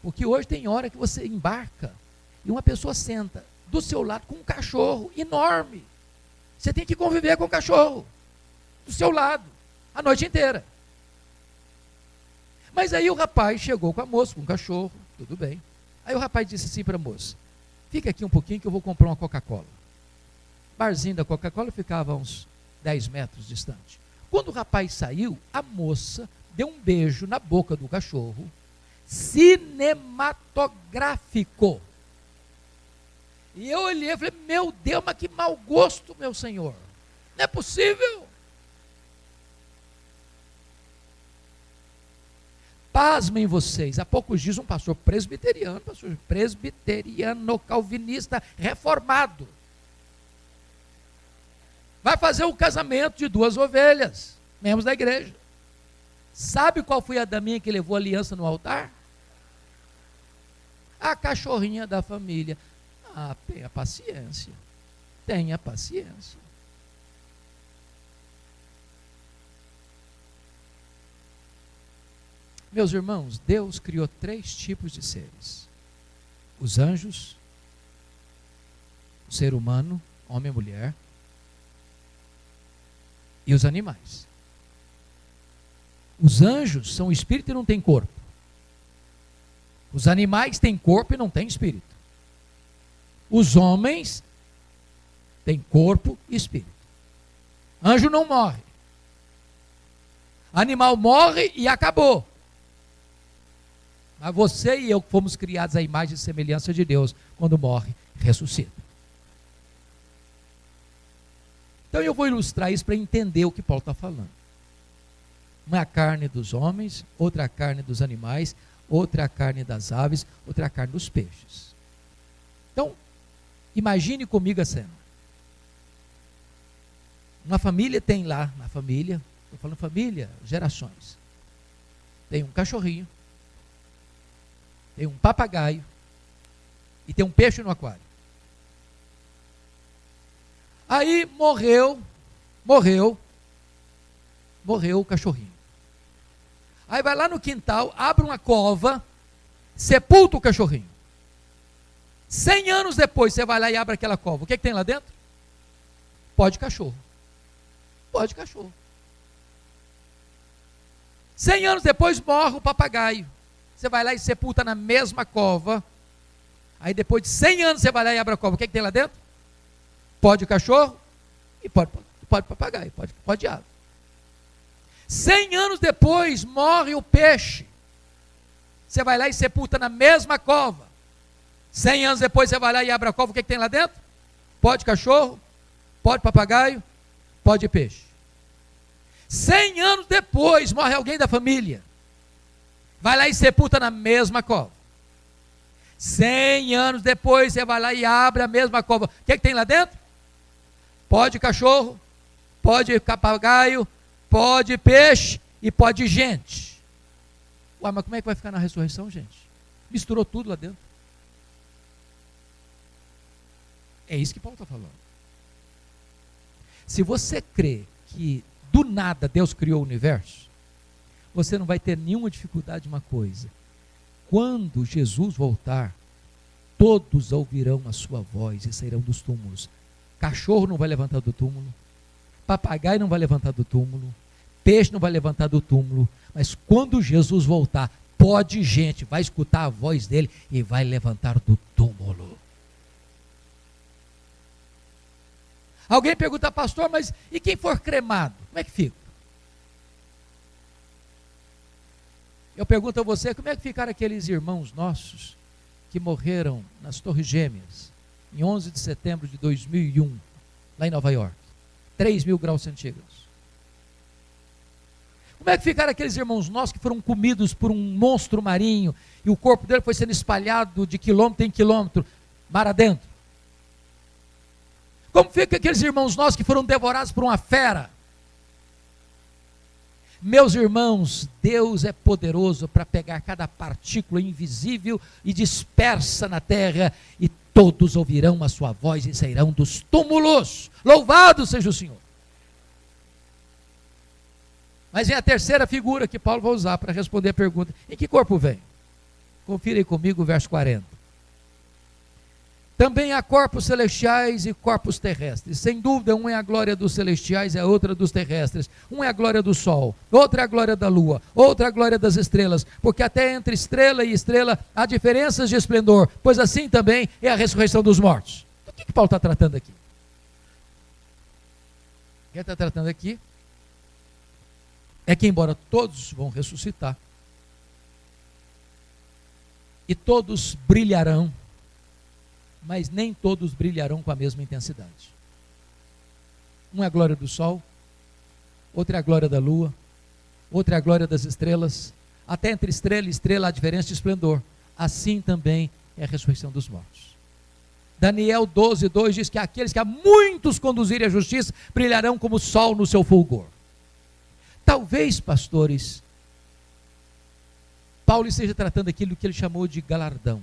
Speaker 1: Porque hoje tem hora que você embarca e uma pessoa senta do seu lado com um cachorro enorme. Você tem que conviver com o cachorro do seu lado a noite inteira. Mas aí o rapaz chegou com a moça, com o cachorro, tudo bem. Aí o rapaz disse assim para a moça: fica aqui um pouquinho que eu vou comprar uma Coca-Cola. O barzinho da Coca-Cola ficava a uns 10 metros distante. Quando o rapaz saiu, a moça deu um beijo na boca do cachorro, cinematográfico. E eu olhei e falei: meu Deus, mas que mau gosto, meu senhor. Não é possível. Pasmem vocês, há poucos dias um pastor presbiteriano calvinista, reformado, vai fazer o casamento de 2 ovelhas, membros da igreja. Sabe qual foi a daminha que levou a aliança no altar? A cachorrinha da família. Ah, tenha paciência, tenha paciência. Meus irmãos, Deus criou 3 tipos de seres: os anjos, o ser humano, homem e mulher, e os animais. Os anjos são espírito e não têm corpo. Os animais têm corpo e não têm espírito. Os homens têm corpo e espírito. Anjo não morre. Animal morre e acabou. Mas você e eu que fomos criados à imagem e semelhança de Deus, quando morre, ressuscita. Então eu vou ilustrar isso para entender o que Paulo está falando. Uma é a carne dos homens, outra é a carne dos animais, outra é a carne das aves, outra é a carne dos peixes. Então, imagine comigo a cena. Uma família tem lá, na família, estou falando família, gerações, tem um cachorrinho, tem um papagaio e tem um peixe no aquário. Aí morreu o cachorrinho. Aí vai lá no quintal, abre uma cova, sepulta o cachorrinho. 100 anos depois você vai lá e abre aquela cova. O que tem lá dentro? Pó de cachorro. Pó de cachorro. 100 anos depois morre o papagaio. Você vai lá e sepulta na mesma cova. Aí depois de 100 anos você vai lá e abre a cova. O que tem lá dentro? Pó de cachorro e pó de papagaio, pó de ave. 100 anos depois morre o peixe. Você vai lá e sepulta na mesma cova. 100 anos depois você vai lá e abre a cova. O que tem lá dentro? Pó de cachorro, pó de papagaio, pó de peixe. 100 anos depois morre alguém da família. Vai lá e sepulta na mesma cova. 100 anos depois você vai lá e abre a mesma cova. O que tem lá dentro? Pó de cachorro, pó de papagaio, pó de peixe e pó de gente. Ué, mas como é que vai ficar na ressurreição, gente? Misturou tudo lá dentro. É isso que Paulo está falando. Se você crê que do nada Deus criou o universo, você não vai ter nenhuma dificuldade de uma coisa: quando Jesus voltar, todos ouvirão a sua voz e sairão dos túmulos. Cachorro não vai levantar do túmulo, papagaio não vai levantar do túmulo, peixe não vai levantar do túmulo, mas quando Jesus voltar, pó de gente vai escutar a voz dele e vai levantar do túmulo. Alguém pergunta: pastor, mas e quem for cremado? Como é que fica? Eu pergunto a você: como é que ficaram aqueles irmãos nossos que morreram nas Torres Gêmeas, em 11 de setembro de 2001, lá em Nova York, 3.000 graus centígrados? Como é que ficaram aqueles irmãos nossos que foram comidos por um monstro marinho e o corpo dele foi sendo espalhado de quilômetro em quilômetro, mar adentro? Como ficam aqueles irmãos nossos que foram devorados por uma fera? Meus irmãos, Deus é poderoso para pegar cada partícula invisível e dispersa na terra, e todos ouvirão a sua voz e sairão dos túmulos. Louvado seja o Senhor. Mas vem a terceira figura que Paulo vai usar para responder a pergunta: em que corpo vem? Confira aí comigo o verso 40. Também há corpos celestiais e corpos terrestres. Sem dúvida, um é a glória dos celestiais e a outra dos terrestres. Um é a glória do sol, outra é a glória da lua, outra é a glória das estrelas. Porque até entre estrela e estrela há diferenças de esplendor, pois assim também é a ressurreição dos mortos. Do que Paulo está tratando aqui? O que ele está tratando aqui é que, embora todos vão ressuscitar, e todos brilharão, mas nem todos brilharão com a mesma intensidade. Um é a glória do sol, outra é a glória da lua, outra é a glória das estrelas. Até entre estrela e estrela há diferença de esplendor. Assim também é a ressurreição dos mortos. Daniel 12:2 diz que aqueles que a muitos conduzirem à justiça brilharão como o sol no seu fulgor. Talvez, pastores, Paulo esteja tratando aquilo que ele chamou de galardão.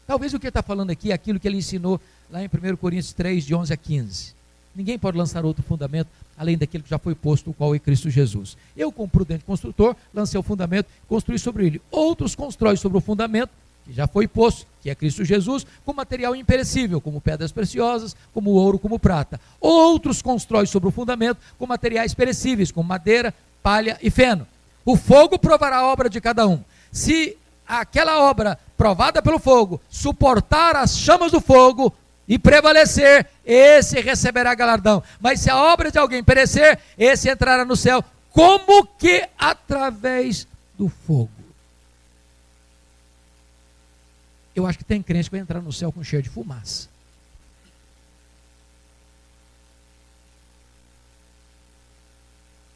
Speaker 1: Talvez o que ele está falando aqui é aquilo que ele ensinou lá em 1 Coríntios 3, de 11 a 15. Ninguém pode lançar outro fundamento além daquele que já foi posto, o qual é Cristo Jesus. Eu, como prudente construtor, lancei o fundamento e construí sobre ele. Outros constroem sobre o fundamento, que já foi posto, que é Cristo Jesus, com material imperecível, como pedras preciosas, como ouro, como prata. Outros constroem sobre o fundamento com materiais perecíveis, como madeira, palha e feno. O fogo provará a obra de cada um. Se aquela obra provada pelo fogo suportar as chamas do fogo e prevalecer, esse receberá galardão. Mas se a obra de alguém perecer, esse entrará no céu, como que através do fogo. Eu acho que tem crente que vai entrar no céu com cheiro de fumaça.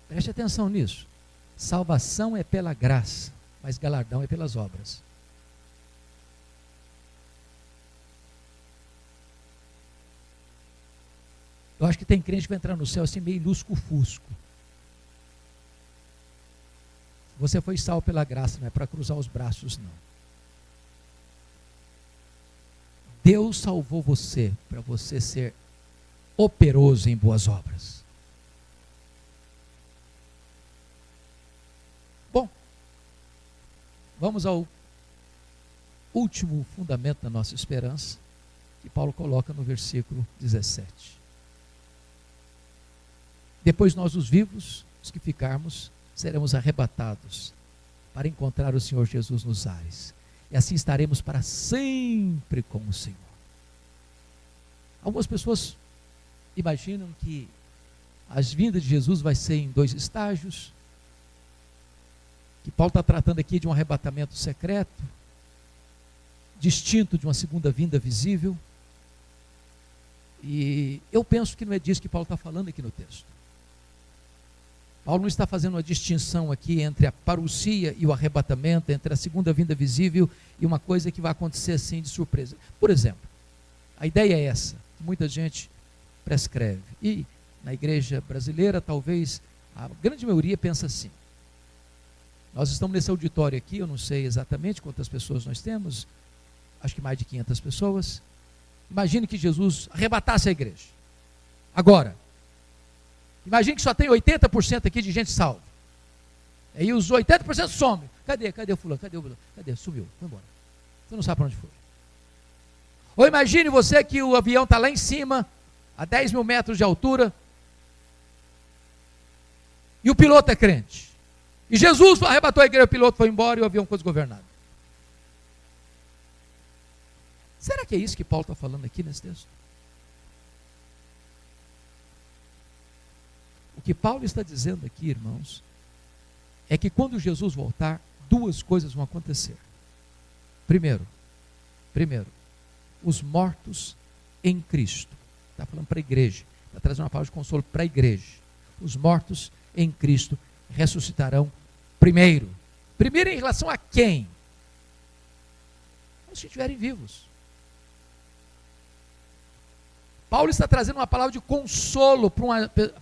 Speaker 1: Preste atenção nisso. Salvação é pela graça, mas galardão é pelas obras. Eu acho que tem crente que vai entrar no céu assim meio lusco-fusco. Você foi salvo pela graça, não é para cruzar os braços, não. Deus salvou você para você ser operoso em boas obras. Bom, vamos ao último fundamento da nossa esperança, que Paulo coloca no versículo 17. Depois nós, os vivos, os que ficarmos, seremos arrebatados para encontrar o Senhor Jesus nos ares. E assim estaremos para sempre com o Senhor. Algumas pessoas imaginam que as vindas de Jesus vai ser em 2 estágios, que Paulo está tratando aqui de um arrebatamento secreto, distinto de uma segunda vinda visível. E eu penso que não é disso que Paulo está falando aqui no texto. Paulo não está fazendo uma distinção aqui entre a parousia e o arrebatamento, entre a segunda vinda visível e uma coisa que vai acontecer assim de surpresa. Por exemplo, a ideia é essa, que muita gente prescreve. E na igreja brasileira, talvez a grande maioria pensa assim. Nós estamos nesse auditório aqui, eu não sei exatamente quantas pessoas nós temos, acho que mais de 500 pessoas. Imagine que Jesus arrebatasse a igreja. Agora, imagine que só tem 80% aqui de gente salva. Aí os 80% somem. Cadê o fulano? Cadê o fulano? Cadê? Sumiu, foi embora. Você não sabe para onde foi. Ou imagine você que o avião está lá em cima, a 10 mil metros de altura, e o piloto é crente. E Jesus arrebatou a igreja, o piloto foi embora e o avião ficou desgovernado. Será que é isso que Paulo está falando aqui nesse texto? O que Paulo está dizendo aqui, irmãos, é que quando Jesus voltar, 2 coisas vão acontecer. Primeiro, os mortos em Cristo. Está falando para a igreja, está trazendo uma palavra de consolo para a igreja. Os mortos em Cristo ressuscitarão primeiro. Primeiro em relação a quem? Os que estiverem vivos. Paulo está trazendo uma palavra de consolo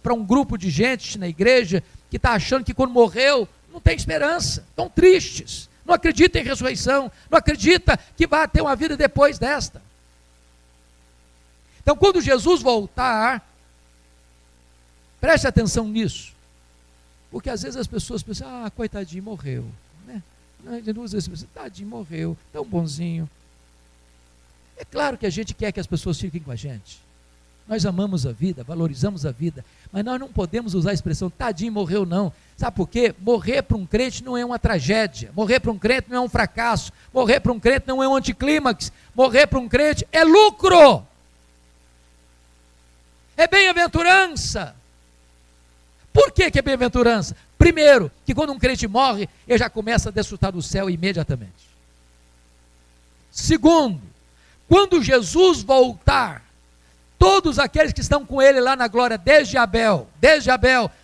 Speaker 1: para um grupo de gente na igreja que está achando que quando morreu não tem esperança, estão tristes, não acredita em ressurreição, não acredita que vai ter uma vida depois desta. Então, quando Jesus voltar, preste atenção nisso, porque às vezes as pessoas pensam, coitadinho, morreu, né? De 2 vezes, tadinho, morreu, tão bonzinho. É claro que a gente quer que as pessoas fiquem com a gente. Nós amamos a vida, valorizamos a vida, mas nós não podemos usar a expressão tadinho, morreu não. Sabe por quê? Morrer para um crente não é uma tragédia, morrer para um crente não é um fracasso, morrer para um crente não é um anticlímax, morrer para um crente é lucro, é bem-aventurança. Por que é bem-aventurança? Primeiro, que quando um crente morre, ele já começa a desfrutar do céu imediatamente. Segundo, quando Jesus voltar, todos aqueles que estão com ele lá na glória, desde Abel,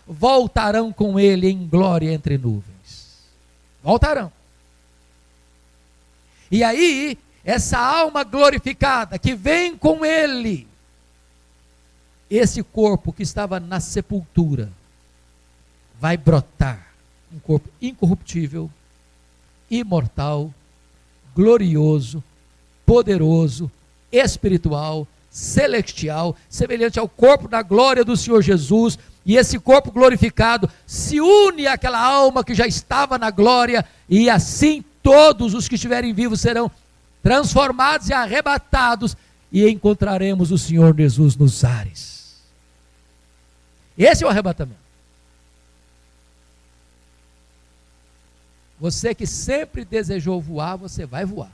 Speaker 1: voltarão com ele em glória entre nuvens. Voltarão. E aí, essa alma glorificada que vem com ele, esse corpo que estava na sepultura, vai brotar um corpo incorruptível, imortal, glorioso, poderoso, espiritual, celestial, semelhante ao corpo da glória do Senhor Jesus, e esse corpo glorificado se une àquela alma que já estava na glória, e assim todos os que estiverem vivos serão transformados e arrebatados, e encontraremos o Senhor Jesus nos ares. Esse é o arrebatamento. Você que sempre desejou voar, você vai voar.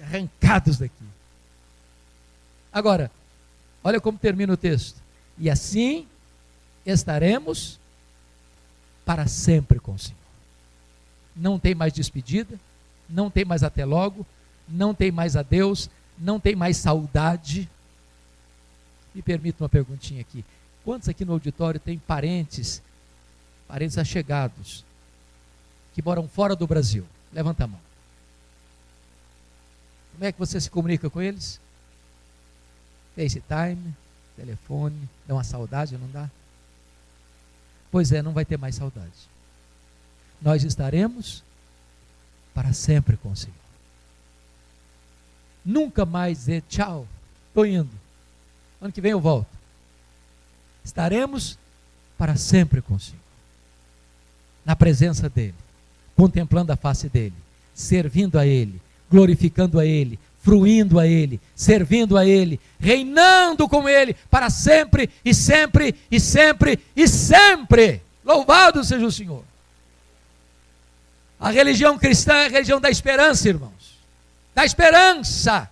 Speaker 1: Arrancados daqui. Agora, olha como termina o texto. E assim estaremos para sempre com o Senhor. Não tem mais despedida, não tem mais até logo, não tem mais adeus, não tem mais saudade. Me permita uma perguntinha aqui. Quantos aqui no auditório têm parentes achegados, que moram fora do Brasil? Levanta a mão. Como é que você se comunica com eles? FaceTime, telefone, dá uma saudade, não dá? Pois é, não vai ter mais saudade. Nós estaremos para sempre com o Senhor. Nunca mais dizer tchau, estou indo, ano que vem eu volto. Estaremos para sempre com o Senhor, na presença dEle, contemplando a face dEle, servindo a Ele, glorificando a Ele, fruindo a Ele, servindo a Ele, reinando com Ele para sempre e sempre e sempre e sempre. Louvado seja o Senhor. A religião cristã é a religião da esperança, irmãos, da esperança.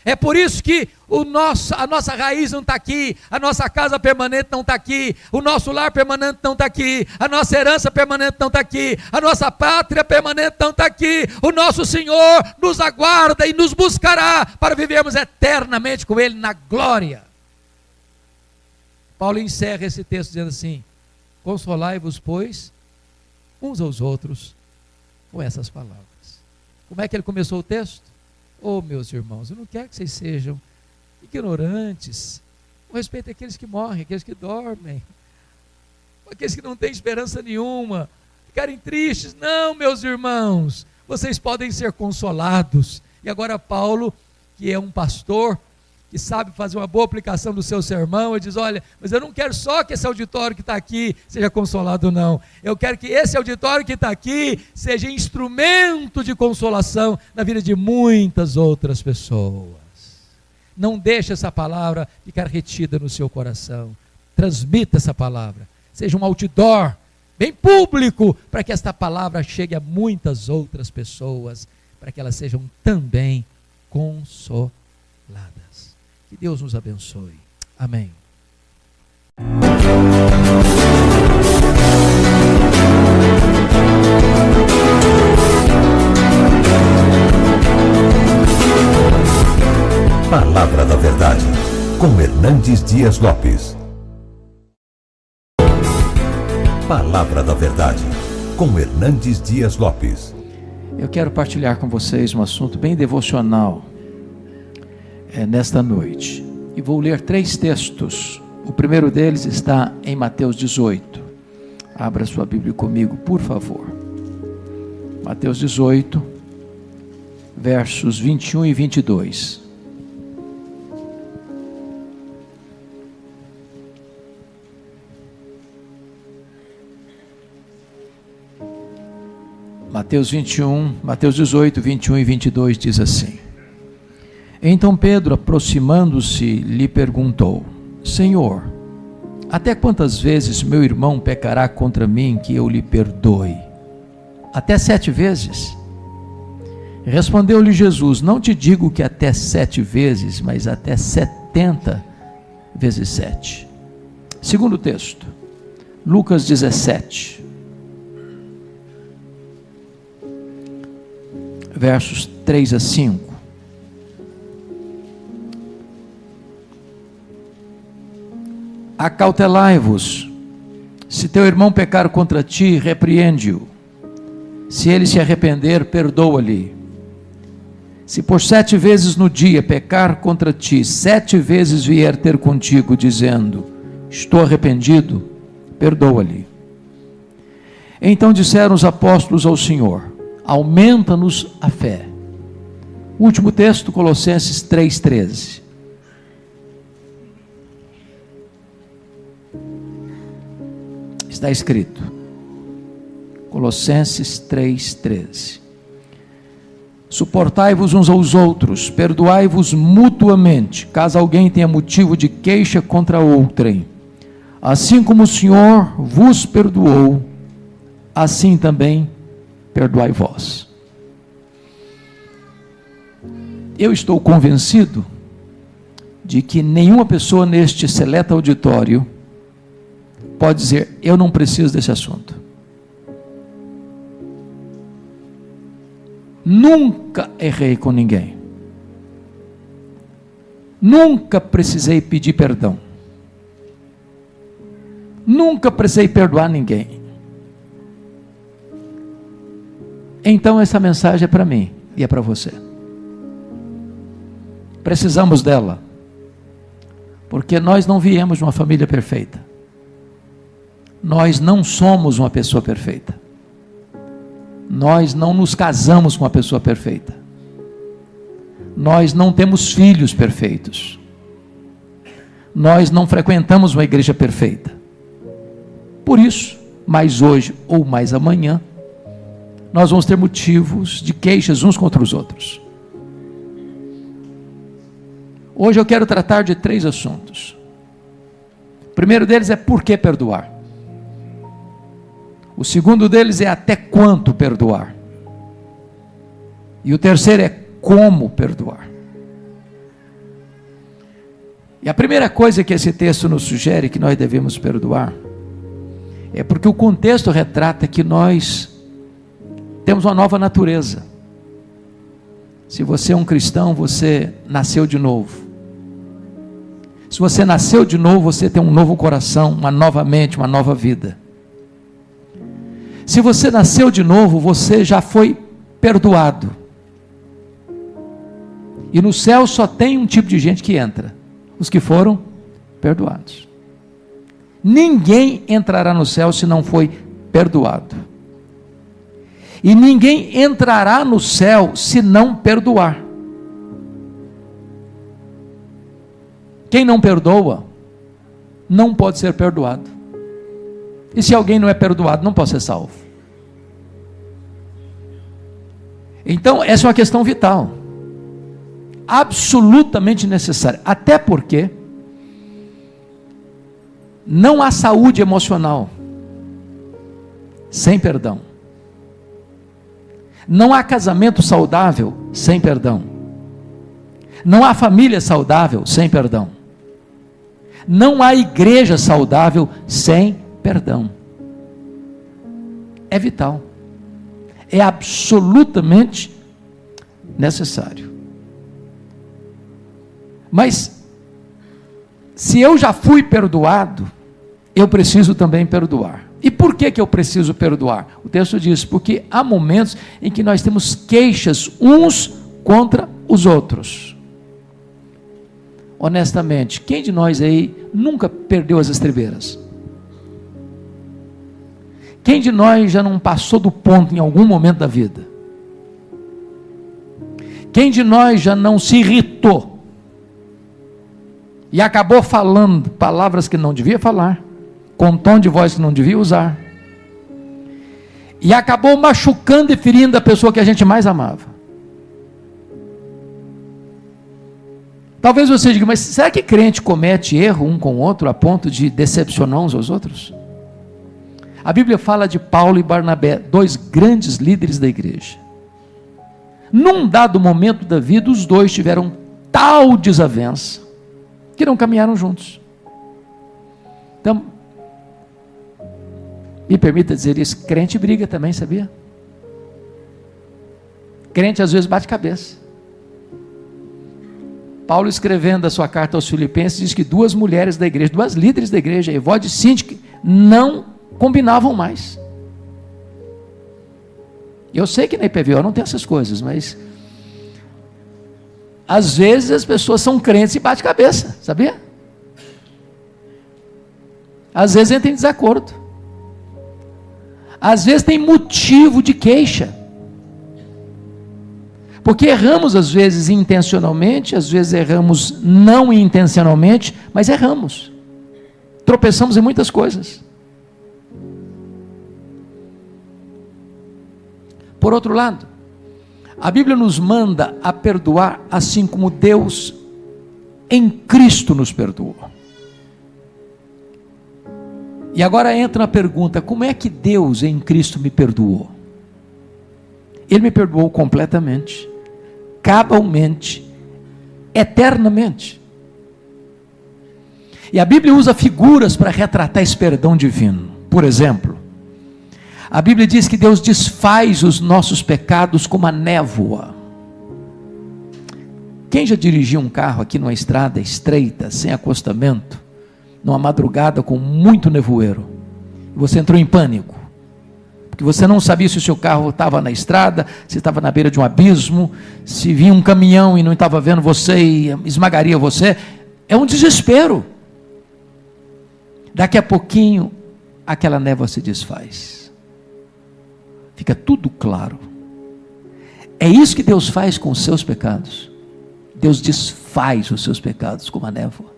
Speaker 1: É por isso que a nossa raiz não está aqui, a nossa casa permanente não está aqui, o nosso lar permanente não está aqui, a nossa herança permanente não está aqui, a nossa pátria permanente não está aqui. O nosso Senhor nos aguarda e nos buscará para vivermos eternamente com Ele na glória. Paulo encerra esse texto dizendo assim: consolai-vos, pois, uns aos outros com essas palavras. Como é que ele começou o texto? Oh, meus irmãos, eu não quero que vocês sejam ignorantes com respeito àqueles que morrem, aqueles que dormem, aqueles que não têm esperança nenhuma, ficarem tristes. Não, meus irmãos, vocês podem ser consolados. E agora Paulo, que é um pastor, que sabe fazer uma boa aplicação do seu sermão, ele diz: olha, mas eu não quero só que esse auditório que está aqui seja consolado, não. Eu quero que esse auditório que está aqui seja instrumento de consolação na vida de muitas outras pessoas. Não deixe essa palavra ficar retida no seu coração. Transmita essa palavra. Seja um outdoor bem público, para que esta palavra chegue a muitas outras pessoas, para que elas sejam também consoladas. Que Deus nos abençoe. Amém.
Speaker 2: Palavra da Verdade, com Hernandes Dias Lopes. Palavra da Verdade, com Hernandes Dias Lopes.
Speaker 1: Eu quero partilhar com vocês um assunto bem devocional nesta noite, e vou ler 3 textos. O primeiro deles está em Mateus 18. Abra sua Bíblia comigo, por favor. Mateus 18, versos 21 e 22. Mateus 18, 21 e 22 diz assim: Então Pedro, aproximando-se, lhe perguntou: Senhor, até quantas vezes meu irmão pecará contra mim que eu lhe perdoe? Até 7 vezes? Respondeu-lhe Jesus: Não te digo que até 7 vezes, mas até 70 vezes 7. Segundo texto, Lucas 17, versos 3 a 5. Acautelai-vos, se teu irmão pecar contra ti, repreende-o. Se ele se arrepender, perdoa-lhe. Se por 7 vezes no dia pecar contra ti, 7 vezes vier ter contigo, dizendo: estou arrependido, perdoa-lhe. Então disseram os apóstolos ao Senhor: aumenta-nos a fé. Último texto, Colossenses 3,13. Está escrito, Colossenses 3,13: suportai-vos uns aos outros, perdoai-vos mutuamente, caso alguém tenha motivo de queixa contra outrem. Assim como o Senhor vos perdoou, assim também perdoai vós. Eu estou convencido de que nenhuma pessoa neste seleto auditório pode dizer: eu não preciso desse assunto. Nunca errei com ninguém. Nunca precisei pedir perdão. Nunca precisei perdoar ninguém. Então essa mensagem é para mim e é para você. Precisamos dela, porque nós não viemos de uma família perfeita. Nós não somos uma pessoa perfeita. Nós não nos casamos com uma pessoa perfeita. Nós não temos filhos perfeitos. Nós não frequentamos uma igreja perfeita. Por isso, mais hoje ou mais amanhã, nós vamos ter motivos de queixas uns contra os outros. Hoje eu quero tratar de 3 assuntos. O primeiro deles é por que perdoar. O segundo deles é até quanto perdoar. E o terceiro é como perdoar. E a primeira coisa que esse texto nos sugere que nós devemos perdoar é porque o contexto retrata que nós temos uma nova natureza. Se você é um cristão, você nasceu de novo. Se você nasceu de novo, você tem um novo coração, uma nova mente, uma nova vida. Se você nasceu de novo, você já foi perdoado. E no céu só tem um tipo de gente que entra: os que foram perdoados. Ninguém entrará no céu se não foi perdoado. E ninguém entrará no céu se não perdoar. Quem não perdoa, não pode ser perdoado. E se alguém não é perdoado, não pode ser salvo. Então, essa é uma questão vital. Absolutamente necessária. Até porque não há saúde emocional sem perdão. Não há casamento saudável sem perdão. Não há família saudável sem perdão. Não há igreja saudável sem perdão. É vital. É absolutamente necessário. Mas, se eu já fui perdoado, eu preciso também perdoar. E por que eu preciso perdoar? O texto diz: porque há momentos em que nós temos queixas uns contra os outros. Honestamente, quem de nós aí nunca perdeu as estribeiras? Quem de nós já não passou do ponto em algum momento da vida? Quem de nós já não se irritou e acabou falando palavras que não devia falar, com tom de voz que não devia usar, E acabou machucando e ferindo a pessoa que a gente mais amava. Talvez você diga, mas será que crente comete erro um com o outro a ponto de decepcionar uns aos outros? A Bíblia fala de Paulo e Barnabé, 2 grandes líderes da igreja. Num dado momento da vida, os dois tiveram tal desavença que não caminharam juntos. Então, me permita dizer isso, crente briga também, sabia? Crente às vezes bate cabeça. Paulo, escrevendo a sua carta aos Filipenses, diz que 2 mulheres da igreja, 2 líderes da igreja, Evode e Síntique, não combinavam mais. Eu sei que na IPVO não tem essas coisas, mas às vezes as pessoas são crentes e bate cabeça, sabia? Às vezes entram em desacordo. Às vezes tem motivo de queixa. Porque erramos às vezes intencionalmente, às vezes erramos não intencionalmente, mas erramos. Tropeçamos em muitas coisas. Por outro lado, a Bíblia nos manda a perdoar assim como Deus em Cristo nos perdoou. E agora entra a pergunta, como é que Deus em Cristo me perdoou? Ele me perdoou completamente, cabalmente, eternamente. E a Bíblia usa figuras para retratar esse perdão divino. Por exemplo, a Bíblia diz que Deus desfaz os nossos pecados como a névoa. Quem já dirigiu um carro aqui numa estrada estreita, sem acostamento, numa madrugada com muito nevoeiro, você entrou em pânico, porque você não sabia se o seu carro estava na estrada, se estava na beira de um abismo, se vinha um caminhão e não estava vendo você e esmagaria você, é um desespero. Daqui a pouquinho, aquela névoa se desfaz. Fica tudo claro. É isso que Deus faz com os seus pecados. Deus desfaz os seus pecados como a névoa.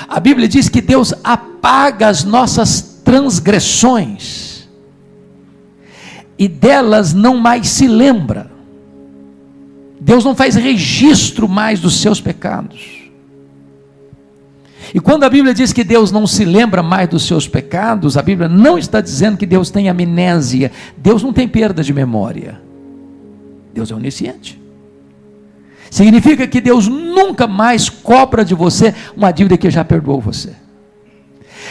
Speaker 1: A Bíblia diz que Deus apaga as nossas transgressões e delas não mais se lembra. Deus não faz registro mais dos seus pecados. E quando a Bíblia diz que Deus não se lembra mais dos seus pecados, a Bíblia não está dizendo que Deus tem amnésia. Deus não tem perda de memória. Deus é onisciente. Significa que Deus nunca mais cobra de você uma dívida que já perdoou você.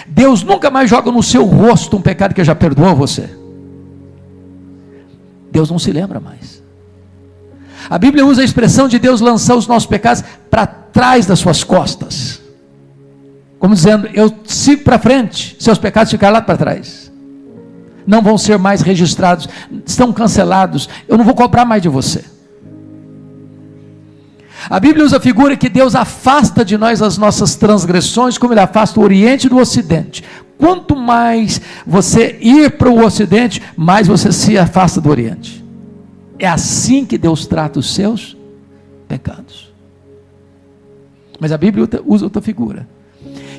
Speaker 1: Deus nunca mais joga no seu rosto um pecado que já perdoou você. Deus não se lembra mais. A Bíblia usa a expressão de Deus lançar os nossos pecados para trás das suas costas. Como dizendo, eu sigo para frente, seus pecados ficarão lá para trás. Não vão ser mais registrados, estão cancelados, eu não vou cobrar mais de você. A Bíblia usa a figura que Deus afasta de nós as nossas transgressões, como Ele afasta o Oriente do Ocidente. Quanto mais você ir para o Ocidente, mais você se afasta do Oriente. É assim que Deus trata os seus pecados. Mas a Bíblia usa outra figura,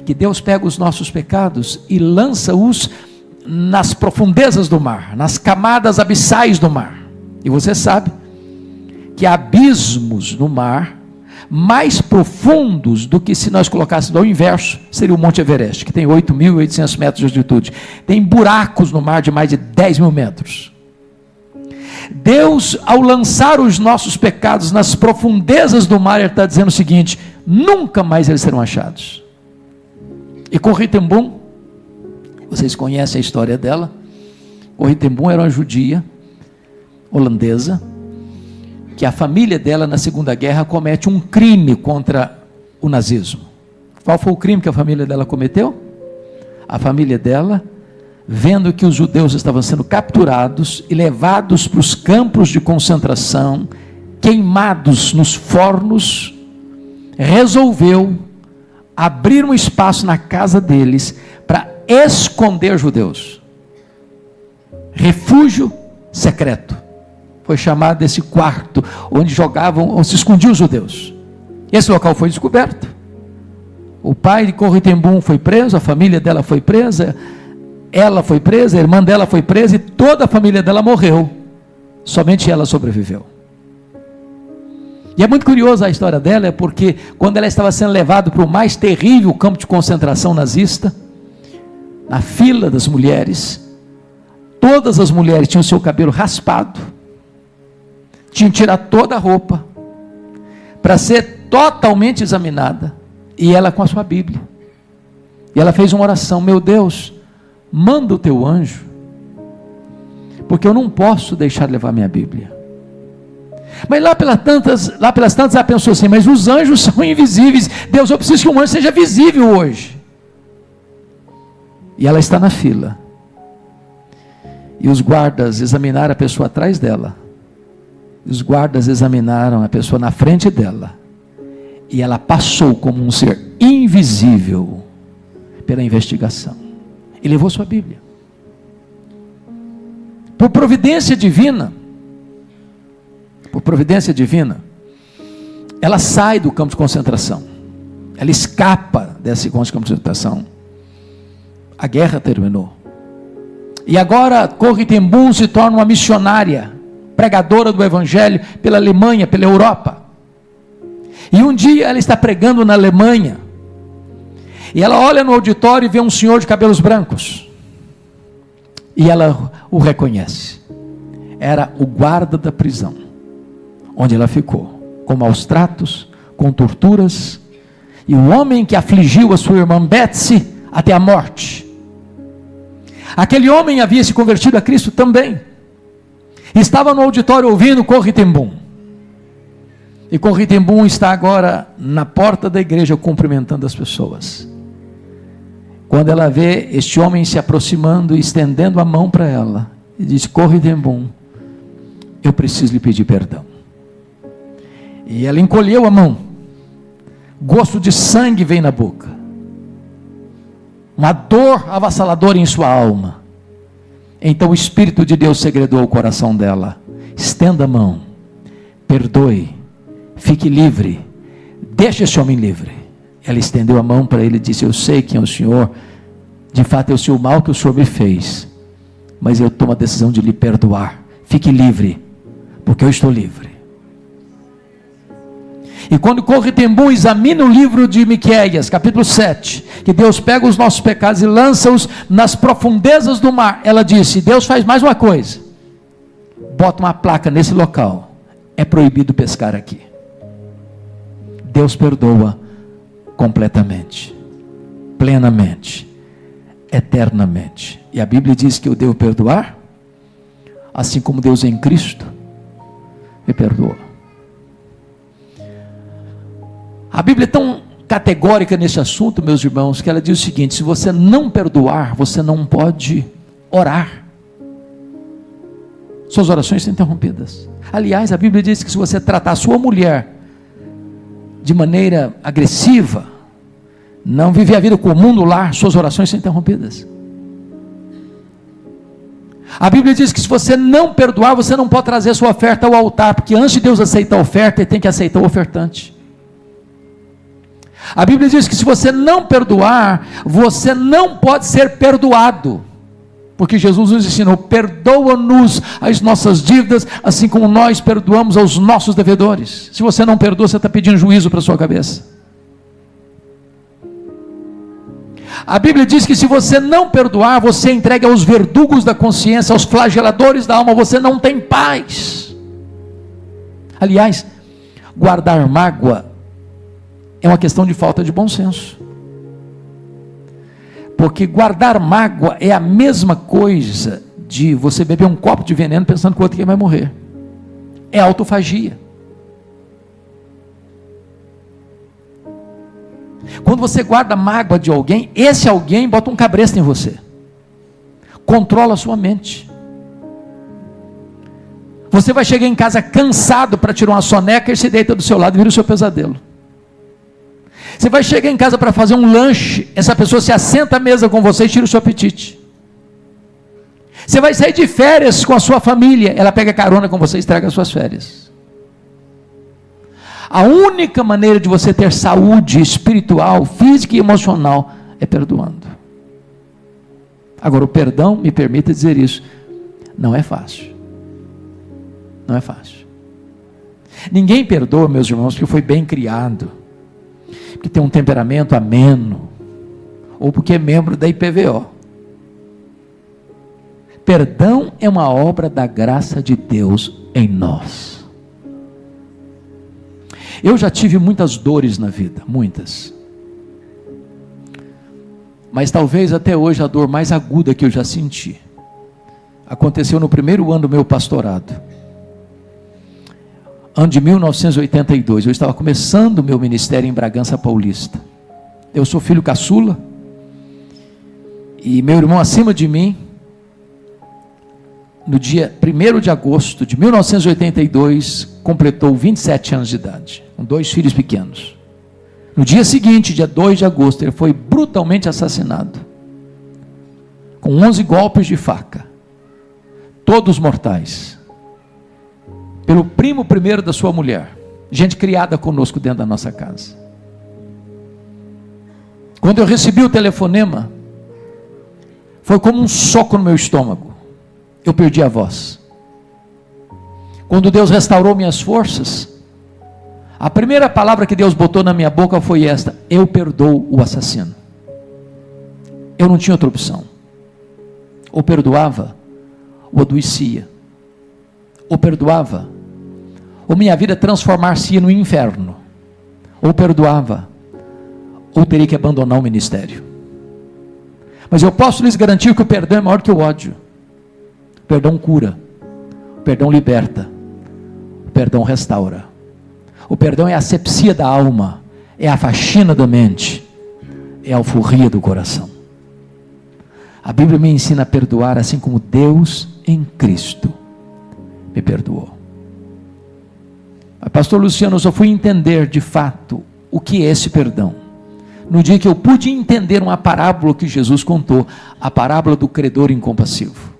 Speaker 1: que Deus pega os nossos pecados e lança-os nas profundezas do mar, nas camadas abissais do mar. E você sabe que há abismos no mar mais profundos do que se nós colocássemos ao inverso, seria o Monte Everest, que tem 8.800 metros de altitude. Tem buracos no mar de mais de 10.000 metros. Deus, ao lançar os nossos pecados nas profundezas do mar, Ele está dizendo o seguinte: nunca mais eles serão achados. E Corrie ten Boom, vocês conhecem a história dela. Corrie ten Boom era uma judia holandesa, que a família dela na Segunda Guerra comete um crime contra o nazismo. Qual foi o crime que a família dela cometeu? A família dela, vendo que os judeus estavam sendo capturados e levados para os campos de concentração, queimados nos fornos, resolveu abrir um espaço na casa deles para esconder judeus. Refúgio secreto. Foi chamado esse quarto onde jogavam, ou se escondiam os judeus. Esse local foi descoberto. O pai de Corrie ten Boom foi preso, a família dela foi presa. ela foi presa, a irmã dela foi presa e toda a família dela morreu. Somente ela sobreviveu. E é muito curiosa a história dela, porque quando ela estava sendo levada para o mais terrível campo de concentração nazista, na fila das mulheres, todas as mulheres tinham seu cabelo raspado, tinham que tirar toda a roupa, para ser totalmente examinada, e ela com a sua Bíblia. E ela fez uma oração: meu Deus, manda o teu anjo, porque eu não posso deixar de levar minha Bíblia. Mas lá pelas tantas ela pensou assim: mas os anjos são invisíveis, Deus, eu preciso que um anjo seja visível hoje. E ela está na fila, e os guardas examinaram a pessoa atrás dela, os guardas examinaram a pessoa na frente dela, e ela passou como um ser invisível pela investigação, e levou sua Bíblia. Por providência divina, ela sai do campo de concentração, ela escapa desse campo de concentração. A guerra terminou, e agora Corrie ten Boom se torna uma missionária, pregadora do Evangelho pela Alemanha, pela Europa. E um dia ela está pregando na Alemanha, e ela olha no auditório e vê um senhor de cabelos brancos, e ela o reconhece. Era o guarda da prisão, onde ela ficou, com maus tratos, com torturas, e o homem que afligiu a sua irmã Betsy até a morte. Aquele homem havia se convertido a Cristo também, estava no auditório ouvindo Corrie ten Boom, e Corrie ten Boom está agora na porta da igreja cumprimentando as pessoas. Quando ela vê este homem se aproximando e estendendo a mão para ela, e diz: Corrie ten Boom, eu preciso lhe pedir perdão. E ela encolheu a mão, gosto de sangue vem na boca, uma dor avassaladora em sua alma. Então o Espírito de Deus segredou o coração dela: estenda a mão, perdoe, fique livre, deixe esse homem livre. Ela estendeu a mão para ele e disse: eu sei quem é o Senhor, de fato eu sei o mal que o Senhor me fez, mas eu tomo a decisão de lhe perdoar, fique livre, porque eu estou livre. E quando Corrie ten Boom examina o livro de Miqueias, capítulo 7, que Deus pega os nossos pecados e lança-os nas profundezas do mar, ela disse: Deus faz mais uma coisa, bota uma placa nesse local: é proibido pescar aqui. Deus perdoa completamente, plenamente, eternamente. E a Bíblia diz que eu devo perdoar, assim como Deus em Cristo me perdoou. A Bíblia é tão categórica nesse assunto, meus irmãos, que ela diz o seguinte: se você não perdoar, você não pode orar. Suas orações são interrompidas. Aliás, a Bíblia diz que se você tratar a sua mulher de maneira agressiva, não viver a vida comum no lar, suas orações são interrompidas. A Bíblia diz que se você não perdoar, você não pode trazer sua oferta ao altar, porque antes de Deus aceitar a oferta, Ele tem que aceitar o ofertante. A Bíblia diz que se você não perdoar, você não pode ser perdoado, porque Jesus nos ensinou: perdoa-nos as nossas dívidas, assim como nós perdoamos aos nossos devedores. Se você não perdoa, você está pedindo juízo para a sua cabeça. A Bíblia diz que se você não perdoar, você entrega aos verdugos da consciência, aos flageladores da alma, você não tem paz. Aliás, guardar mágoa é uma questão de falta de bom senso, porque guardar mágoa é a mesma coisa de você beber um copo de veneno pensando que o outro vai morrer. É autofagia. Quando você guarda mágoa de alguém, esse alguém bota um cabresto em você, controla a sua mente. Você vai chegar em casa cansado para tirar uma soneca, e se deita do seu lado e vira o seu pesadelo. Você vai chegar em casa para fazer um lanche, essa pessoa se assenta à mesa com você e tira o seu apetite. Você vai sair de férias com a sua família, ela pega carona com você e estraga as suas férias. A única maneira de você ter saúde espiritual, física e emocional é perdoando. Agora, o perdão, me permita dizer isso, não é fácil. Não é fácil. Ninguém perdoa, meus irmãos, porque foi bem criado, porque tem um temperamento ameno, ou porque é membro da IPVO. Perdão é uma obra da graça de Deus em nós. Eu já tive muitas dores na vida, muitas. Mas talvez até hoje a dor mais aguda que eu já senti aconteceu no primeiro ano do meu pastorado. Ano de 1982, eu estava começando o meu ministério em Bragança Paulista. Eu sou filho caçula, e meu irmão acima de mim, no dia 1º de agosto de 1982, completou 27 anos de idade, com 2 filhos pequenos. No dia seguinte, dia 2 de agosto, ele foi brutalmente assassinado, com 11 golpes de faca, todos mortais, pelo primo primeiro da sua mulher, gente criada conosco dentro da nossa casa. Quando eu recebi o telefonema, foi como um soco no meu estômago, eu perdi a voz. Quando Deus restaurou minhas forças, a primeira palavra que Deus botou na minha boca foi esta: eu perdoo o assassino. Eu não tinha outra opção. Ou perdoava, ou adoecia. Ou perdoava, ou minha vida transformar-se no inferno. Ou perdoava, ou teria que abandonar o ministério. Mas eu posso lhes garantir que o perdão é maior que o ódio. O perdão cura, o perdão liberta, o perdão restaura. O perdão é a asepsia da alma, é a faxina da mente, é a alforria do coração. A Bíblia me ensina a perdoar assim como Deus em Cristo me perdoou. Mas, pastor Luciano, eu só fui entender de fato o que é esse perdão no dia que eu pude entender uma parábola que Jesus contou, a parábola do credor incompassivo.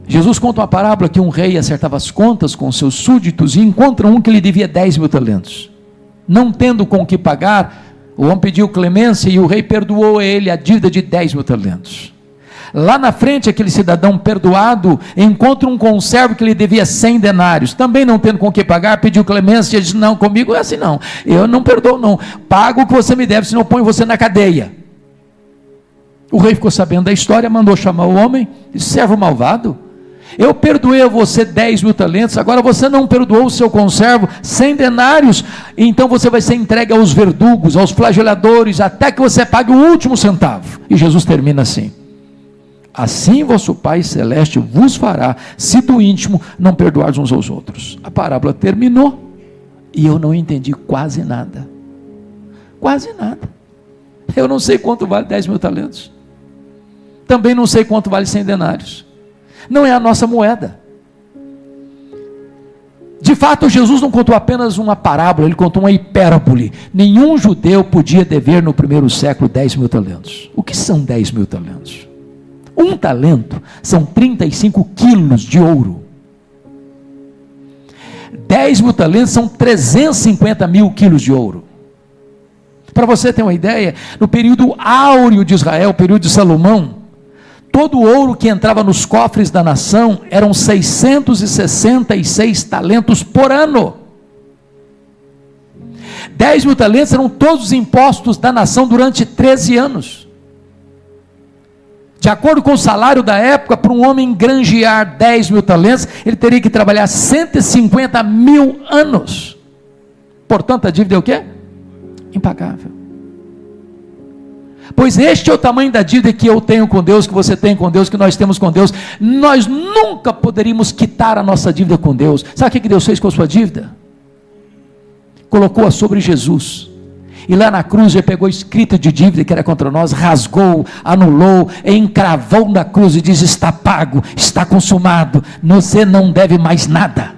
Speaker 1: Jesus conta uma parábola que um rei acertava as contas com seus súditos e encontra um que lhe devia 10.000 talentos. Não tendo com o que pagar, o homem pediu clemência e o rei perdoou a ele a dívida de 10.000 talentos. Lá na frente, aquele cidadão perdoado encontra um conservo que lhe devia 100 denários. Também não tendo com o que pagar, pediu clemência e disse: não, comigo é assim não, eu não perdoo não, pago o que você me deve, senão eu ponho você na cadeia. O rei ficou sabendo da história, mandou chamar o homem, disse: servo malvado, eu perdoei a você 10.000 talentos, agora você não perdoou o seu conservo 100 denários, então você vai ser entregue aos verdugos, aos flageladores, até que você pague o último centavo. E Jesus termina assim: assim vosso Pai Celeste vos fará, se do íntimo não perdoares uns aos outros. A parábola terminou, e eu não entendi quase nada, eu não sei quanto vale 10.000 talentos, também não sei quanto vale 100 denários, não é a nossa moeda. De fato, Jesus não contou apenas uma parábola, ele contou uma hipérbole. Nenhum judeu podia dever no primeiro século 10.000 talentos. O que são 10.000 talentos? Um talento são 35 quilos de ouro. 10.000 talentos são 350.000 quilos de ouro. Para você ter uma ideia, no período áureo de Israel, período de Salomão, todo o ouro que entrava nos cofres da nação eram 666 talentos por ano. 10.000 talentos eram todos os impostos da nação durante 13 anos. De acordo com o salário da época, para um homem granjear 10.000 talentos, ele teria que trabalhar 150.000 anos. Portanto, a dívida é o quê? Impagável. Pois este é o tamanho da dívida que eu tenho com Deus, que você tem com Deus, que nós temos com Deus. Nós nunca poderíamos quitar a nossa dívida com Deus. Sabe o que Deus fez com a sua dívida? Colocou-a sobre Jesus. E lá na cruz ele pegou a escrita de dívida que era contra nós, rasgou, anulou, encravou na cruz e diz: está pago, está consumado, você não deve mais nada.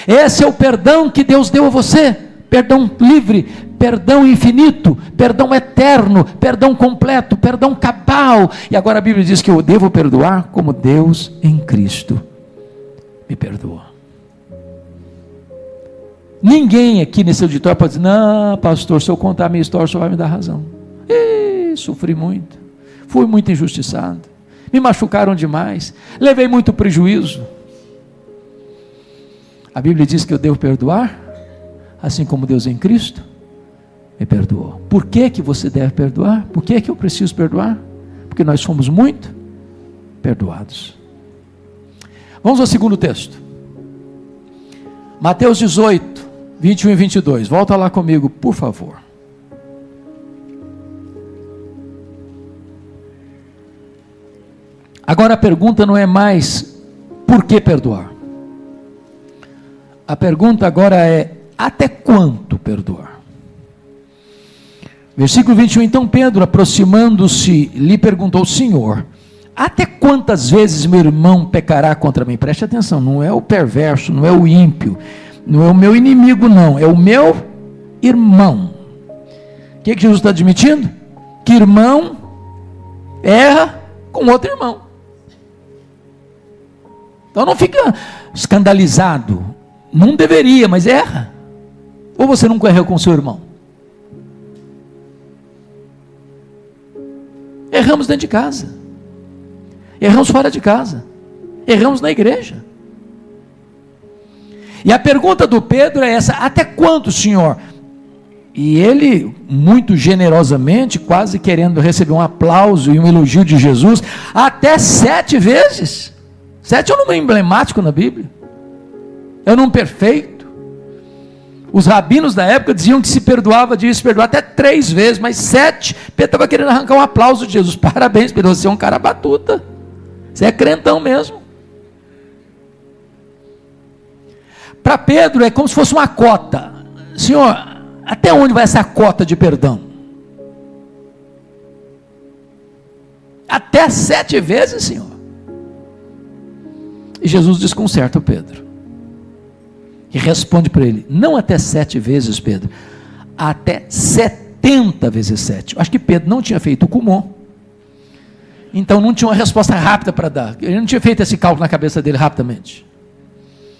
Speaker 1: Esse é o perdão que Deus deu a você, perdão livre, perdão infinito, perdão eterno, perdão completo, perdão cabal. E agora a Bíblia diz que eu devo perdoar como Deus em Cristo me perdoou. Ninguém aqui nesse auditório pode dizer: não, pastor, se eu contar a minha história, o senhor vai me dar razão. sofri muito, fui muito injustiçado, me machucaram demais, levei muito prejuízo. A Bíblia diz que eu devo perdoar, assim como Deus em Cristo me perdoou. Por que que você deve perdoar? Por que que eu preciso perdoar? Porque nós fomos muito perdoados. Vamos ao segundo texto. Mateus 18, 21 e 22. Volta lá comigo, por favor. Agora a pergunta não é mais por que perdoar. A pergunta agora é até quanto perdoar? Versículo 21, então Pedro, aproximando-se, lhe perguntou: Senhor, até quantas vezes meu irmão pecará contra mim? Preste atenção, não é o perverso, não é o ímpio, não é o meu inimigo não, é o meu irmão. O que Jesus está admitindo? Que irmão erra com outro irmão. Então não fica escandalizado, não deveria, mas erra. Ou você nunca errou com seu irmão? Erramos dentro de casa, erramos fora de casa, erramos na igreja. E a pergunta do Pedro é essa: até quanto, Senhor? E ele, muito generosamente, quase querendo receber um aplauso e um elogio de Jesus, até 7 vezes. 7 é um número emblemático na Bíblia, é um número perfeito. Os rabinos da época diziam que se perdoava, devia se perdoar até 3 vezes, mas 7, Pedro estava querendo arrancar um aplauso de Jesus. Parabéns, Pedro, você é um cara batuta, você é crentão mesmo. Para Pedro é como se fosse uma cota. Senhor, até onde vai essa cota de perdão? Até 7 vezes, Senhor. E Jesus desconcerta o Pedro e responde para ele: não até 7 vezes, Pedro, até 70 vezes 7. Eu acho que Pedro não tinha feito o Kumon, então não tinha uma resposta rápida para dar. Ele não tinha feito esse cálculo na cabeça dele rapidamente.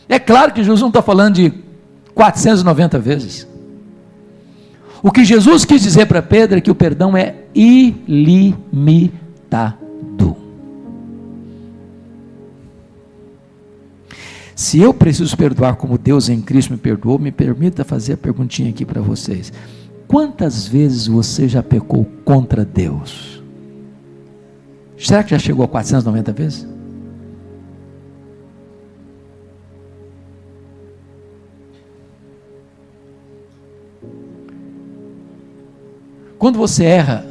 Speaker 1: É claro que Jesus não está falando de 490 vezes. O que Jesus quis dizer para Pedro é que o perdão é ilimitado. Se eu preciso perdoar como Deus em Cristo me perdoou, me permita fazer a perguntinha aqui para vocês: quantas vezes você já pecou contra Deus? Será que já chegou a 490 vezes? Quando você erra,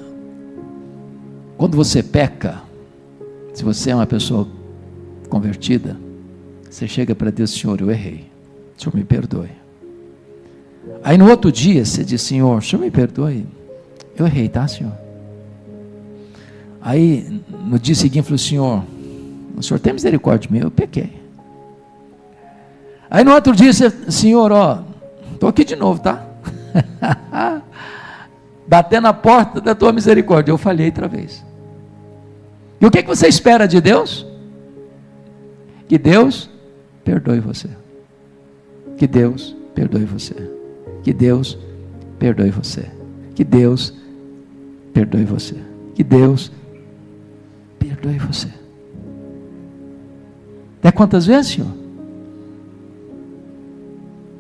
Speaker 1: quando você peca, se você é uma pessoa convertida, você chega para Deus: Senhor, eu errei, o Senhor me perdoe. Aí no outro dia você diz: Senhor, o Senhor me perdoe, eu errei, tá, Senhor? Aí no dia seguinte falou: Senhor, o Senhor tem misericórdia de mim, eu pequei. Aí no outro dia você: Senhor, ó, estou aqui de novo, tá? Batendo na porta da tua misericórdia, eu falhei outra vez. E o que você espera de Deus? Que Deus perdoe você. Que Deus perdoe você. Que Deus perdoe você. Que Deus perdoe você. Que Deus perdoe você. Até quantas vezes, Senhor?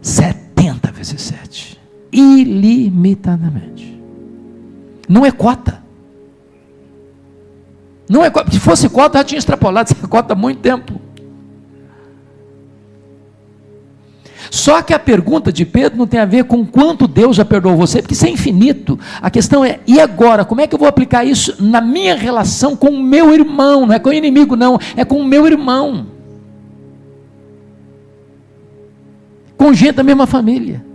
Speaker 1: 70 vezes 7. Ilimitadamente. Não é cota. Não é cota. Se fosse cota, já tinha extrapolado essa cota há muito tempo. Só que a pergunta de Pedro não tem a ver com quanto Deus já perdoou você, porque isso é infinito. A questão é: e agora? Como é que eu vou aplicar isso na minha relação com o meu irmão? Não é com o inimigo, não, é com o meu irmão, com gente da mesma família.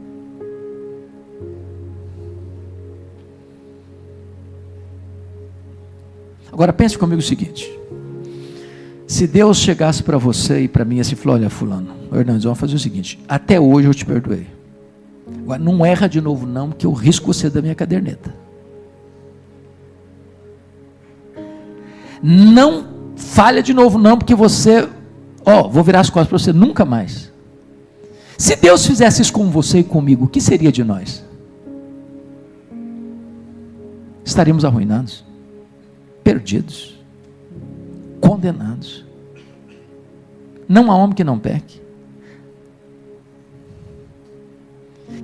Speaker 1: Agora pense comigo o seguinte: se Deus chegasse para você e para mim assim, falou: olha, fulano, Hernandes, vamos fazer o seguinte, até hoje eu te perdoei, agora não erra de novo não, porque eu risco você da minha caderneta. Não falha de novo não, porque você, vou virar as costas para você nunca mais. Se Deus fizesse isso com você e comigo, o que seria de nós? estaríamos arruinados, perdidos, condenados. Não há homem que não peque.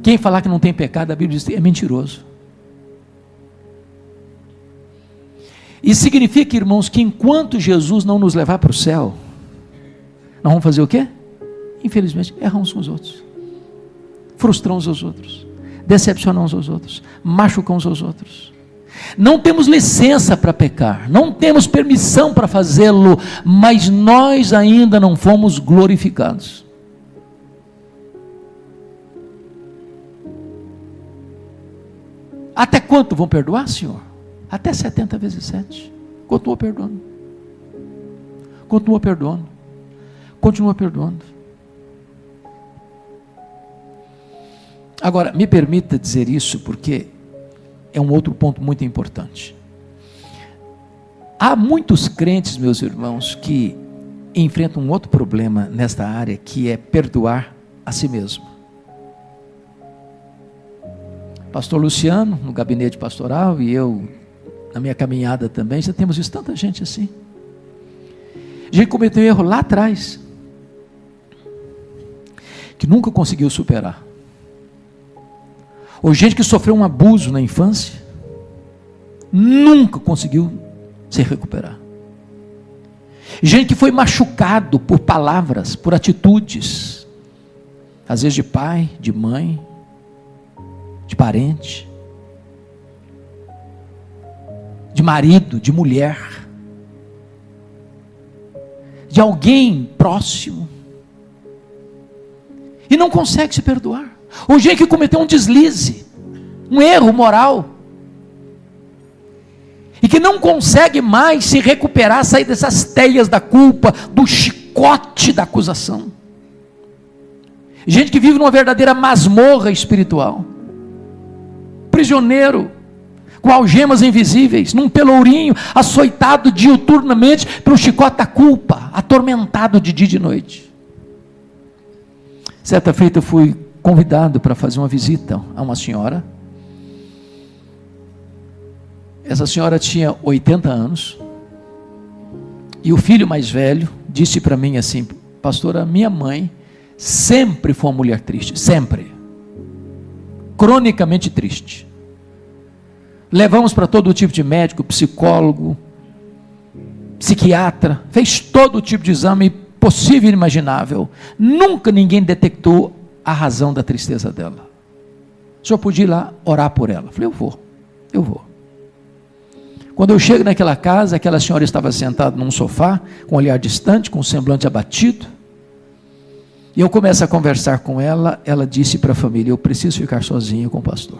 Speaker 1: Quem falar que não tem pecado, a Bíblia diz que é mentiroso. E significa, irmãos, que enquanto Jesus não nos levar para o céu, nós vamos fazer o quê? Infelizmente, errar uns com os outros, frustramos os outros, decepcionamos os outros, machucamos os outros. Não temos licença para pecar, não temos permissão para fazê-lo, mas nós ainda não fomos glorificados. Até quanto vão perdoar, Senhor? Até 70 vezes 7. Continua perdoando. Continua perdoando. Continua perdoando. Agora, me permita dizer isso, porque é um outro ponto muito importante. Há muitos crentes, meus irmãos, que enfrentam um outro problema nesta área, que é perdoar a si mesmo. Pastor Luciano, no gabinete pastoral, e eu, na minha caminhada também, já temos visto tanta gente assim. A gente cometeu um erro lá atrás, que nunca conseguiu superar. Ou gente que sofreu um abuso na infância, nunca conseguiu se recuperar. Gente que foi machucado por palavras, por atitudes, às vezes de pai, de mãe, de parente, de marido, de mulher, de alguém próximo, e não consegue se perdoar. Ou gente que cometeu um deslize, um erro moral, e que não consegue mais se recuperar, sair dessas teias da culpa, do chicote da acusação. Gente que vive numa verdadeira masmorra espiritual, prisioneiro, com algemas invisíveis, num pelourinho, açoitado diuturnamente pelo chicote da culpa, atormentado de dia e de noite. Certa feita eu fui convidado para fazer uma visita a uma senhora. Essa senhora tinha 80 anos, e o filho mais velho disse para mim assim: pastora, minha mãe sempre foi uma mulher triste, sempre, cronicamente triste. Levamos para todo tipo de médico, psicólogo, psiquiatra, fez todo tipo de exame possível e inimaginável, nunca ninguém detectou a razão da tristeza dela. O senhor podia ir lá orar por ela? Eu falei, eu vou. Quando eu chego naquela casa, aquela senhora estava sentada num sofá, com um olhar distante, com um semblante abatido, e eu começo a conversar com ela. Ela disse para a família: eu preciso ficar sozinho com o pastor.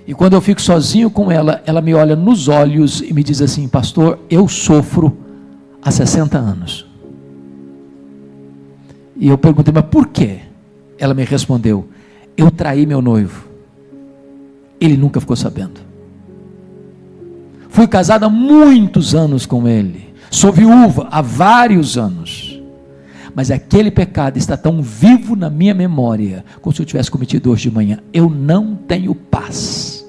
Speaker 1: E quando eu fico sozinho com ela, ela me olha nos olhos e me diz assim: pastor, eu sofro há 60 anos. E eu perguntei: mas por quê? Ela me respondeu: eu traí meu noivo, ele nunca ficou sabendo. Fui casada há muitos anos com ele, sou viúva há vários anos, mas aquele pecado está tão vivo na minha memória, como se eu tivesse cometido hoje de manhã. Eu não tenho paz,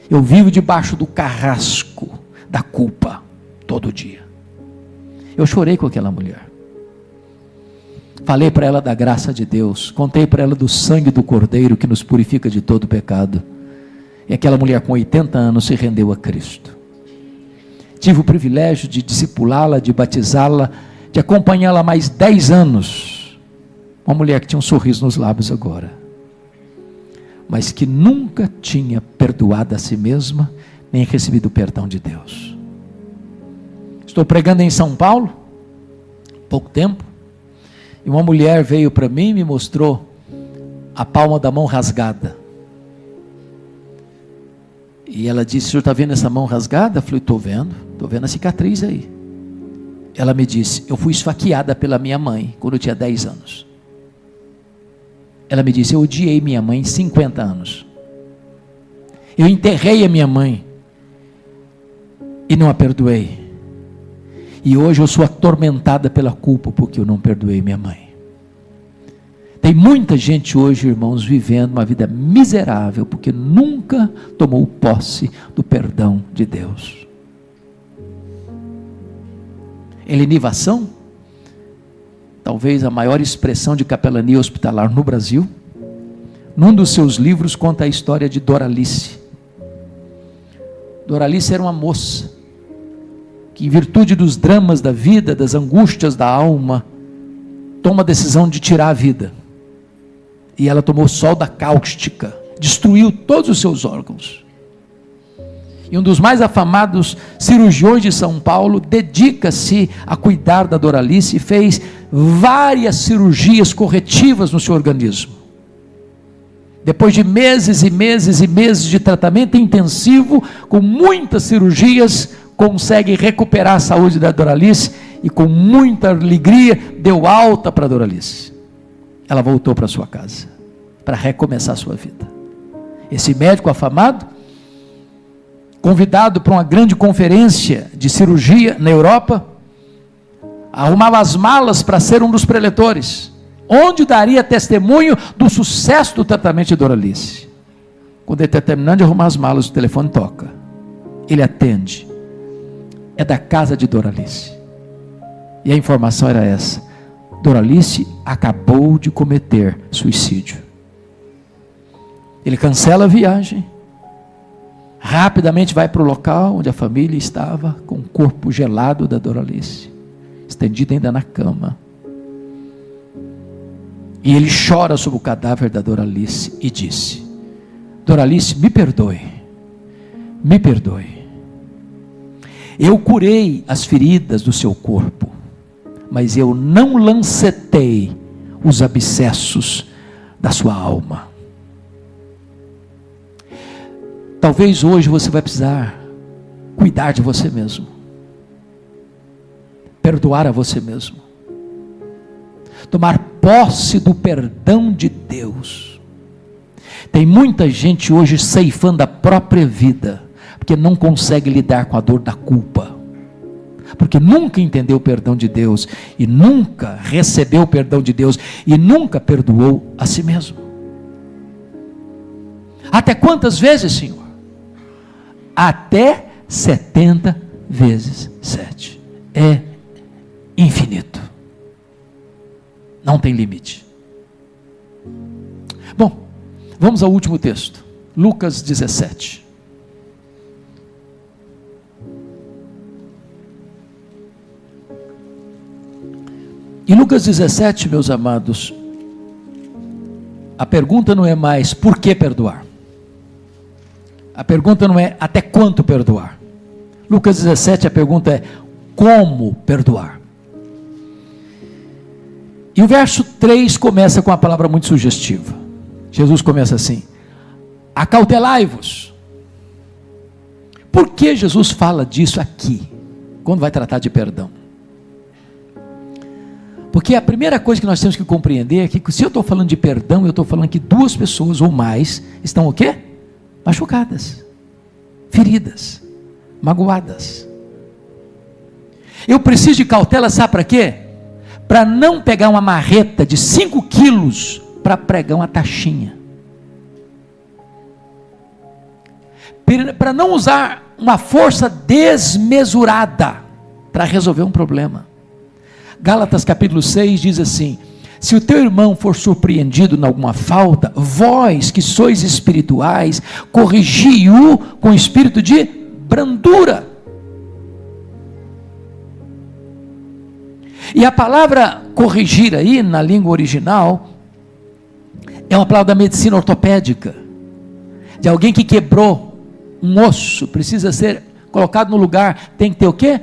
Speaker 1: eu vivo debaixo do carrasco da culpa todo dia. Eu chorei com aquela mulher, falei para ela da graça de Deus, contei para ela do sangue do Cordeiro que nos purifica de todo pecado, e aquela mulher com 80 anos se rendeu a Cristo. Tive o privilégio de discipulá-la, de batizá-la, de acompanhá-la mais 10 anos, uma mulher que tinha um sorriso nos lábios agora, mas que nunca tinha perdoado a si mesma, nem recebido o perdão de Deus. Estou pregando em São Paulo, pouco tempo, e uma mulher veio para mim e me mostrou a palma da mão rasgada, e ela disse: o senhor está vendo essa mão rasgada? Eu falei: estou vendo a cicatriz aí. Ela me disse: eu fui esfaqueada pela minha mãe quando eu tinha 10 anos. Ela me disse: eu odiei minha mãe 50 anos. Eu enterrei a minha mãe e não a perdoei. E hoje eu sou atormentada pela culpa porque eu não perdoei minha mãe. Tem muita gente hoje, irmãos, vivendo uma vida miserável, porque nunca tomou posse do perdão de Deus. Helenivação, talvez a maior expressão de capelania hospitalar no Brasil. Num dos seus livros conta a história de Doralice. Doralice era uma moça que, em virtude dos dramas da vida, das angústias da alma, toma a decisão de tirar a vida. E ela tomou solda cáustica, destruiu todos os seus órgãos. E um dos mais afamados cirurgiões de São Paulo dedica-se a cuidar da Doralice e fez várias cirurgias corretivas no seu organismo. Depois de meses e meses e meses de tratamento intensivo, com muitas cirurgias, consegue recuperar a saúde da Doralice e com muita alegria deu alta para a Doralice. Ela voltou para sua casa, para recomeçar a sua vida. Esse médico afamado, convidado para uma grande conferência de cirurgia na Europa, arrumava as malas para ser um dos preletores, onde daria testemunho do sucesso do tratamento de Doralice. Quando ele está terminando de arrumar as malas, o telefone toca. Ele atende. É da casa de Doralice. E a informação era essa: Doralice acabou de cometer suicídio. Ele cancela a viagem, rapidamente vai para o local onde a família estava, com o corpo gelado da Doralice, estendido ainda na cama. E ele chora sobre o cadáver da Doralice e disse: Doralice, me perdoe, me perdoe. Eu curei as feridas do seu corpo, mas eu não lancetei os abscessos da sua alma. Talvez hoje você vai precisar cuidar de você mesmo, perdoar a você mesmo, tomar posse do perdão de Deus. Tem muita gente hoje ceifando a própria vida, porque não consegue lidar com a dor da culpa, porque nunca entendeu o perdão de Deus, e nunca recebeu o perdão de Deus, e nunca perdoou a si mesmo. Até quantas vezes, Senhor? Até 70 vezes 7. É infinito. Não tem limite. Bom, vamos ao último texto. Lucas 17. Em Lucas 17, meus amados, a pergunta não é mais por que perdoar. A pergunta não é até quanto perdoar. Lucas 17, a pergunta é como perdoar. E o verso 3 começa com uma palavra muito sugestiva. Jesus começa assim: acautelai-vos. Por que Jesus fala disso aqui, quando vai tratar de perdão? Porque a primeira coisa que nós temos que compreender é que se eu estou falando de perdão, eu estou falando que duas pessoas ou mais estão o quê? Machucadas, feridas, magoadas. Eu preciso de cautela, sabe para quê? Para não pegar uma marreta de 5 quilos para pregar uma taxinha. Para não usar uma força desmesurada para resolver um problema. Gálatas capítulo 6 diz assim: se o teu irmão for surpreendido em alguma falta, vós que sois espirituais, corrigi-o com espírito de brandura. E a palavra corrigir aí, na língua original, é uma palavra da medicina ortopédica, de alguém que quebrou um osso, precisa ser colocado no lugar, tem que ter o quê?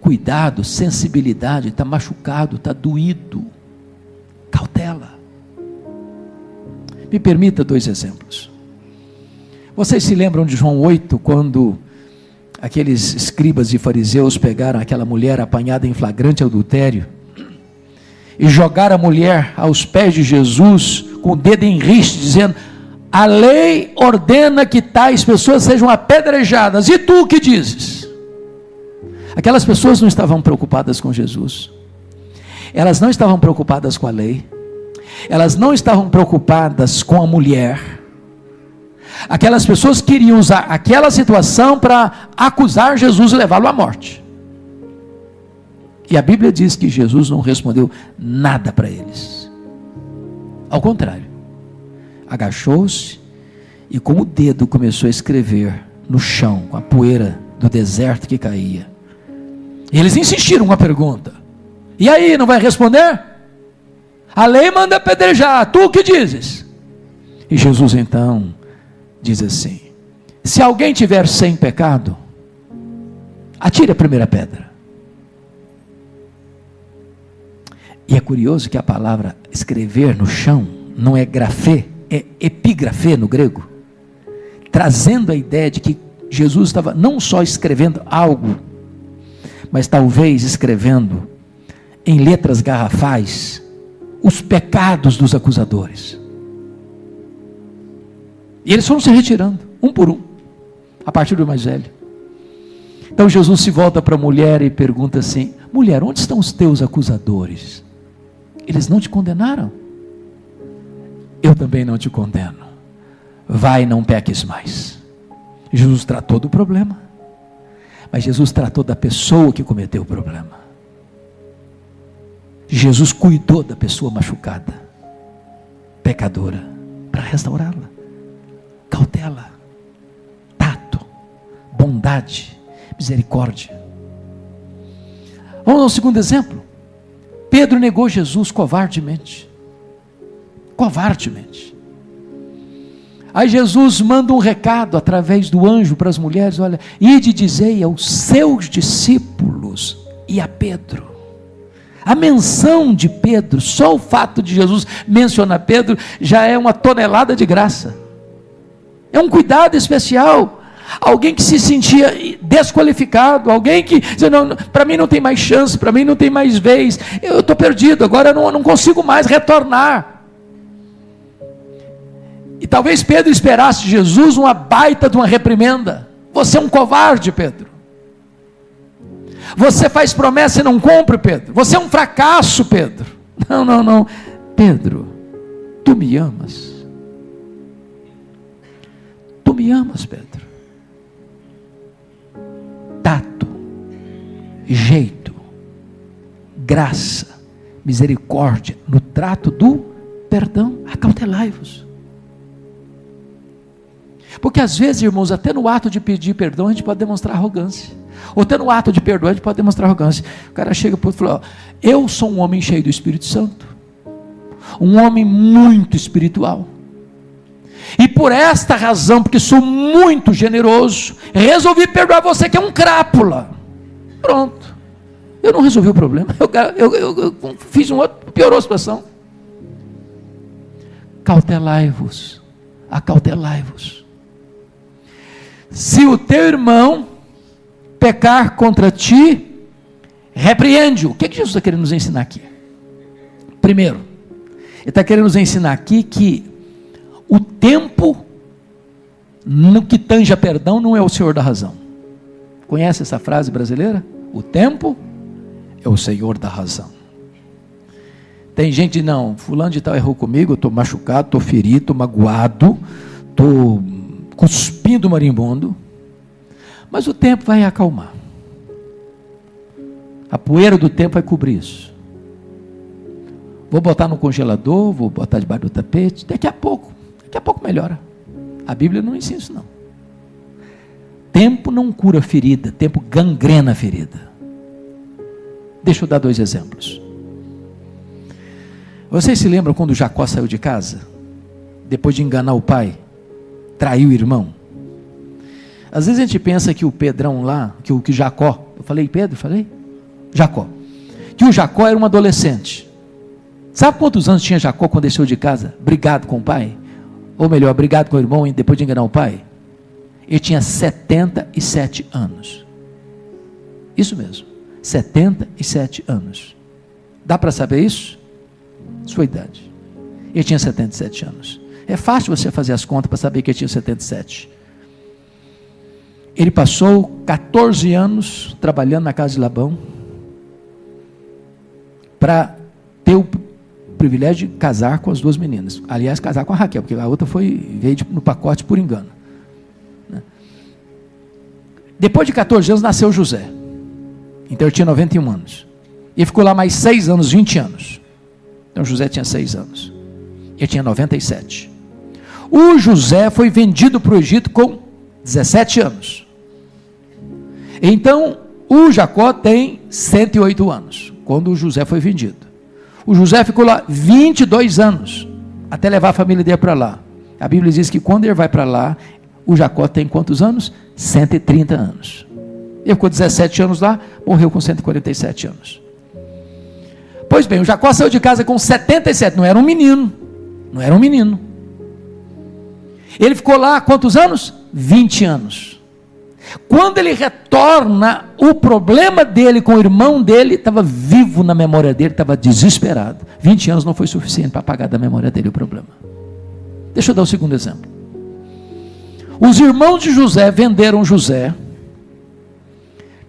Speaker 1: Cuidado, sensibilidade, está machucado, está doído, cautela. Me permita 2 exemplos. Vocês se lembram de João 8, quando aqueles escribas e fariseus pegaram aquela mulher apanhada em flagrante adultério e jogaram a mulher aos pés de Jesus com o dedo em riste, dizendo: a lei ordena que tais pessoas sejam apedrejadas, e tu o que dizes? Aquelas pessoas não estavam preocupadas com Jesus, elas não estavam preocupadas com a lei, Elas não estavam preocupadas com a mulher. Aquelas pessoas queriam usar aquela situação para acusar Jesus e levá-lo à morte. E a Bíblia diz que Jesus não respondeu nada para eles. Ao contrário, agachou-se e com o dedo começou a escrever no chão, com a poeira do deserto que caía. E eles insistiram com a pergunta: e aí, não vai responder? A lei manda apedrejar, tu o que dizes? E Jesus então diz assim: se alguém tiver sem pecado, atire a primeira pedra. E é curioso que a palavra escrever no chão não é grafê, é epigrafê no grego, trazendo a ideia de que Jesus estava não só escrevendo algo, mas talvez escrevendo em letras garrafais os pecados dos acusadores. E eles foram se retirando, um por um, a partir do mais velho. Então Jesus se volta para a mulher e pergunta assim: mulher, onde estão os teus acusadores? Eles não te condenaram? Eu também não te condeno. Vai, não peques mais. Jesus tratou do problema, mas Jesus tratou da pessoa que cometeu o problema. Jesus cuidou da pessoa machucada, pecadora, para restaurá-la. Cautela, tato, bondade, misericórdia. Vamos ao segundo exemplo. Pedro negou Jesus covardemente. Covardemente. Aí Jesus manda um recado através do anjo para as mulheres: olha, ide dizei aos seus discípulos e a Pedro. A menção de Pedro, só o fato de Jesus mencionar Pedro, já é uma tonelada de graça. É um cuidado especial. Alguém que se sentia desqualificado, alguém que dizia: não, para mim não tem mais chance, para mim não tem mais vez, eu estou perdido, agora eu não consigo mais retornar. E talvez Pedro esperasse de Jesus uma baita de uma reprimenda: você é um covarde, Pedro, você faz promessa e não cumpre, Pedro, você é um fracasso, Pedro. Não, Pedro, tu me amas, Pedro. Tato, jeito, graça, misericórdia no trato do perdão. Acautelai-vos. Porque às vezes, irmãos, até no ato de pedir perdão a gente pode demonstrar arrogância, ou até no ato de perdoar a gente pode demonstrar arrogância. O cara chega para o outro e fala: eu sou um homem cheio do Espírito Santo, um homem muito espiritual, e por esta razão, porque sou muito generoso, resolvi perdoar você que é um crápula. Pronto, eu não resolvi o problema, eu fiz um outro, piorou a situação. Cautelai-vos, acautelai-vos. Se o teu irmão pecar contra ti, repreende-o. O que Jesus está querendo nos ensinar aqui? Primeiro, ele está querendo nos ensinar aqui que o tempo, no que tange a perdão, não é o Senhor da razão. Conhece essa frase brasileira? O tempo é o Senhor da razão. Tem gente que não, fulano de tal errou comigo, eu estou machucado, estou ferido, estou magoado, estou cuspindo marimbondo, mas o tempo vai acalmar. A poeira do tempo vai cobrir isso. Vou botar no congelador, vou botar debaixo do tapete, daqui a pouco melhora. A Bíblia não ensina isso não. Tempo não cura ferida, tempo gangrena a ferida. Deixa eu dar 2 exemplos. Vocês se lembram quando Jacó saiu de casa? Depois de enganar o pai, traiu o irmão. Às vezes a gente pensa que o Pedrão lá, que Jacó, eu falei Pedro? Falei? Jacó. Que o Jacó era um adolescente. Sabe quantos anos tinha Jacó quando desceu de casa? Brigado com o pai? Ou melhor, brigado com o irmão depois de enganar o pai? Ele tinha 77 anos. Isso mesmo, 77 anos. Dá para saber isso? Sua idade. Ele tinha 77 anos. É fácil você fazer as contas para saber que ele tinha 77. Ele passou 14 anos trabalhando na casa de Labão para ter o
Speaker 3: privilégio de casar com as duas meninas. Aliás, casar com a Raquel, porque a outra veio no pacote por engano. Depois de 14 anos, nasceu José. Então, ele tinha 91 anos. E ficou lá mais 6 anos, 20 anos. Então, José tinha 6 anos. Ele tinha 97. O José foi vendido para o Egito com 17 anos. Então, o Jacó tem 108 anos, quando o José foi vendido. O José ficou lá 22 anos, até levar a família dele para lá. A Bíblia diz que quando ele vai para lá, o Jacó tem quantos anos? 130 anos. Ele ficou 17 anos lá, morreu com 147 anos. Pois bem, o Jacó saiu de casa com 77, não era um menino. Ele ficou lá quantos anos? 20 anos. Quando ele retorna, o problema dele com o irmão dele estava vivo na memória dele, estava desesperado. 20 anos não foi suficiente para apagar da memória dele o problema. Deixa eu dar o segundo exemplo. Os irmãos de José venderam José,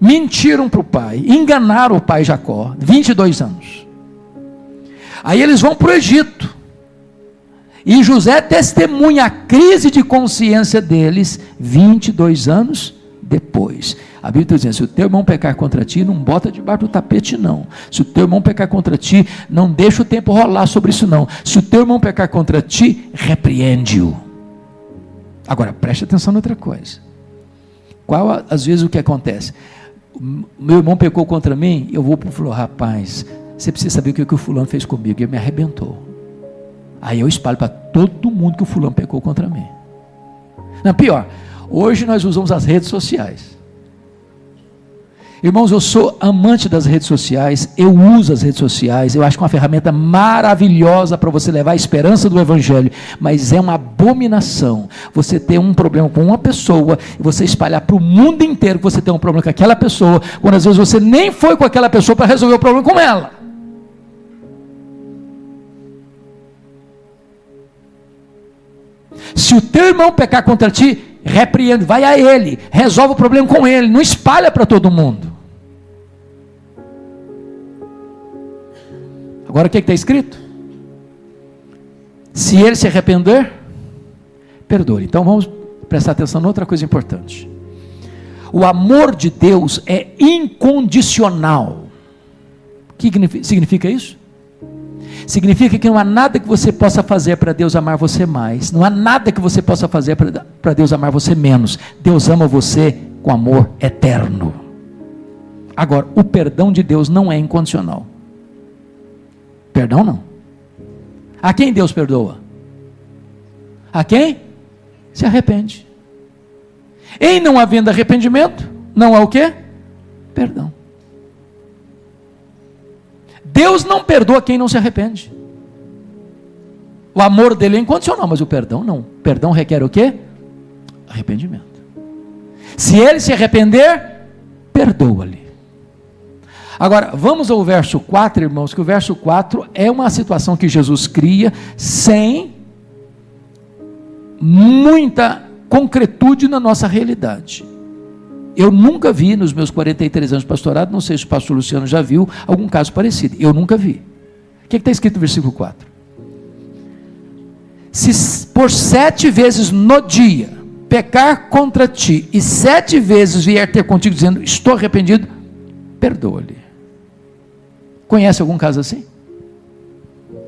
Speaker 3: mentiram para o pai, enganaram o pai Jacó, 22 anos. Aí eles vão para o Egito. E José testemunha a crise de consciência deles 22 anos depois. A Bíblia está dizendo, se o teu irmão pecar contra ti, não bota debaixo do tapete não. Se o teu irmão pecar contra ti, não deixa o tempo rolar sobre isso não. Se o teu irmão pecar contra ti, repreende-o. Agora, preste atenção em outra coisa. Às vezes o que acontece? Meu irmão pecou contra mim, eu vou para o fulano, rapaz, você precisa saber o que o fulano fez comigo, ele me arrebentou. Aí eu espalho para todo mundo que o fulano pecou contra mim. Não, pior, hoje nós usamos as redes sociais. Irmãos, eu sou amante das redes sociais, eu uso as redes sociais, eu acho que é uma ferramenta maravilhosa para você levar a esperança do Evangelho, mas é uma abominação você ter um problema com uma pessoa e você espalhar para o mundo inteiro que você tem um problema com aquela pessoa, quando às vezes você nem foi com aquela pessoa para resolver o problema com ela. Se o teu irmão pecar contra ti, repreende, vai a ele, resolve o problema com ele, não espalha para todo mundo. Agora o que está escrito? Se ele se arrepender, perdoe. Então vamos prestar atenção em outra coisa importante. O amor de Deus é incondicional. O que significa isso? Significa que não há nada que você possa fazer para Deus amar você mais. Não há nada que você possa fazer para Deus amar você menos. Deus ama você com amor eterno. Agora, o perdão de Deus não é incondicional. Perdão não. A quem Deus perdoa? A quem? Se arrepende. Em não havendo arrependimento, não há o quê? Perdão. Deus não perdoa quem não se arrepende. O amor dele é incondicional, mas o perdão não. O perdão requer o quê? Arrependimento. Se ele se arrepender, perdoa-lhe. Agora, vamos ao verso 4, irmãos, que o verso 4 é uma situação que Jesus cria sem muita concretude na nossa realidade. Eu nunca vi nos meus 43 anos de pastorado, não sei se o pastor Luciano já viu algum caso parecido, eu nunca vi. O que está escrito no versículo 4? Se por 7 vezes no dia pecar contra ti, e 7 vezes vier ter contigo dizendo, estou arrependido, perdoa-lhe. Conhece algum caso assim?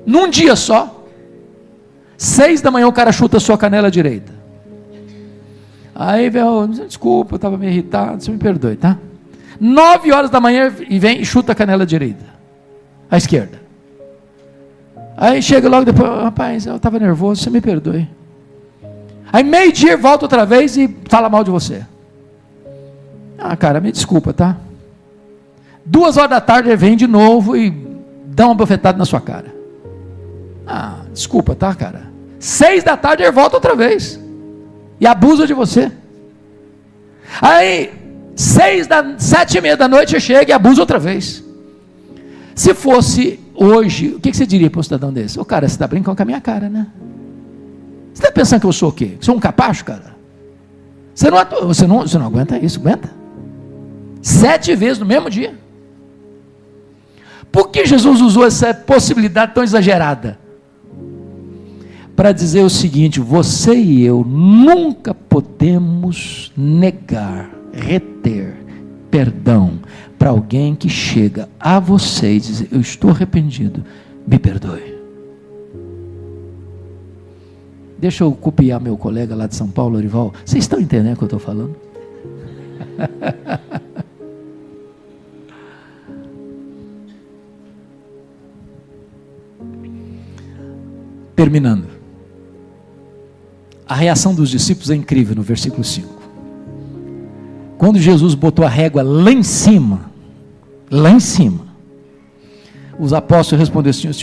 Speaker 3: Num dia só, 6 da manhã o cara chuta a sua canela direita. Aí vem, desculpa, eu estava meio irritado, você me perdoe, tá? 9 horas da manhã e vem e chuta a canela direita, à esquerda. Aí chega logo depois, rapaz, eu estava nervoso, você me perdoe. Aí meio-dia volta outra vez e fala mal de você. Ah, cara, me desculpa, tá? 2 horas da tarde ele vem de novo e dá uma bofetada na sua cara. Ah, desculpa, tá, cara? 6 da tarde ele volta outra vez e abusa de você. Aí 7:30 da noite ele chega e abusa outra vez. Se fosse hoje, o que você diria para um cidadão desse? Ô cara, você está brincando com a minha cara, né? Você está pensando que eu sou o quê? Que sou um capacho, cara? Você não aguenta isso, aguenta? 7 vezes no mesmo dia. Por que Jesus usou essa possibilidade tão exagerada? Para dizer o seguinte: você e eu nunca podemos negar, reter perdão para alguém que chega a você e diz: eu estou arrependido, me perdoe. Deixa eu copiar meu colega lá de São Paulo, Orival. Vocês estão entendendo o que eu estou falando? Terminando. A reação dos discípulos é incrível no versículo 5. Quando Jesus botou a régua lá em cima, os apóstolos responderam assim: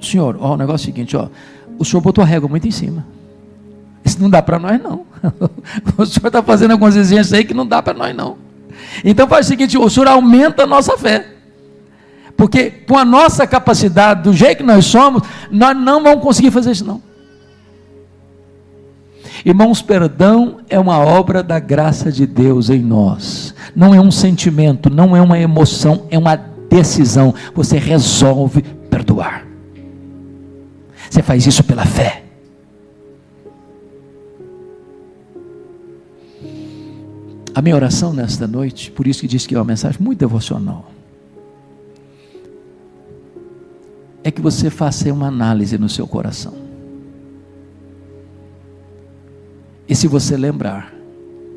Speaker 3: senhor, ó, o negócio é o seguinte, ó, o senhor botou a régua muito em cima. Isso não dá para nós não. O senhor está fazendo algumas exigências aí que não dá para nós não. Então faz o seguinte: o senhor aumenta a nossa fé. Porque com a nossa capacidade, do jeito que nós somos, nós não vamos conseguir fazer isso não. Irmãos, perdão é uma obra da graça de Deus em nós. Não é um sentimento, não é uma emoção, é uma decisão. Você resolve perdoar. Você faz isso pela fé. A minha oração nesta noite, por isso que diz que é uma mensagem muito devocional, é que você faça uma análise no seu coração. E se você lembrar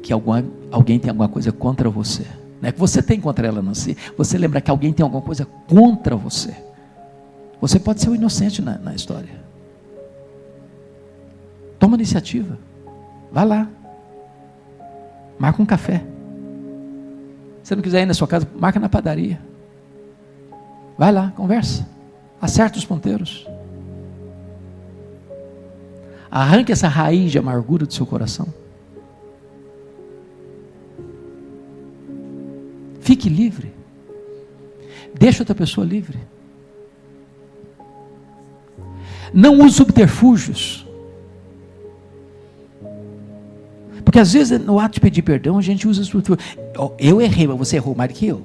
Speaker 3: que alguém tem alguma coisa contra você, não é que você tem contra ela, não, se você lembrar que alguém tem alguma coisa contra você, você pode ser o inocente na história. Toma iniciativa, vai lá, marca um café. Se não quiser ir na sua casa, marca na padaria. Vai lá, conversa, acerta os ponteiros. Arranque essa raiz de amargura do seu coração. Fique livre. Deixa outra pessoa livre. Não use subterfúgios. Porque às vezes no ato de pedir perdão a gente usa subterfúgios. Eu errei, mas você errou mais do que eu.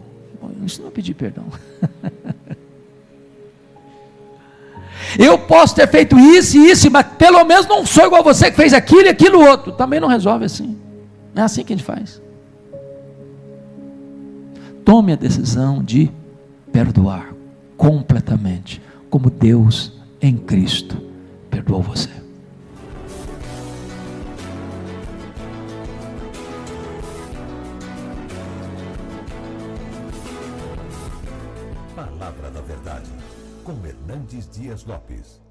Speaker 3: Isso não é pedir perdão. Eu posso ter feito isso e isso, mas pelo menos não sou igual a você que fez aquilo e aquilo outro. Também não resolve assim. Não é assim que a gente faz. Tome a decisão de perdoar completamente, como Deus em Cristo perdoou você.
Speaker 2: Palavra da Verdade, com Hernandes Dias Lopes.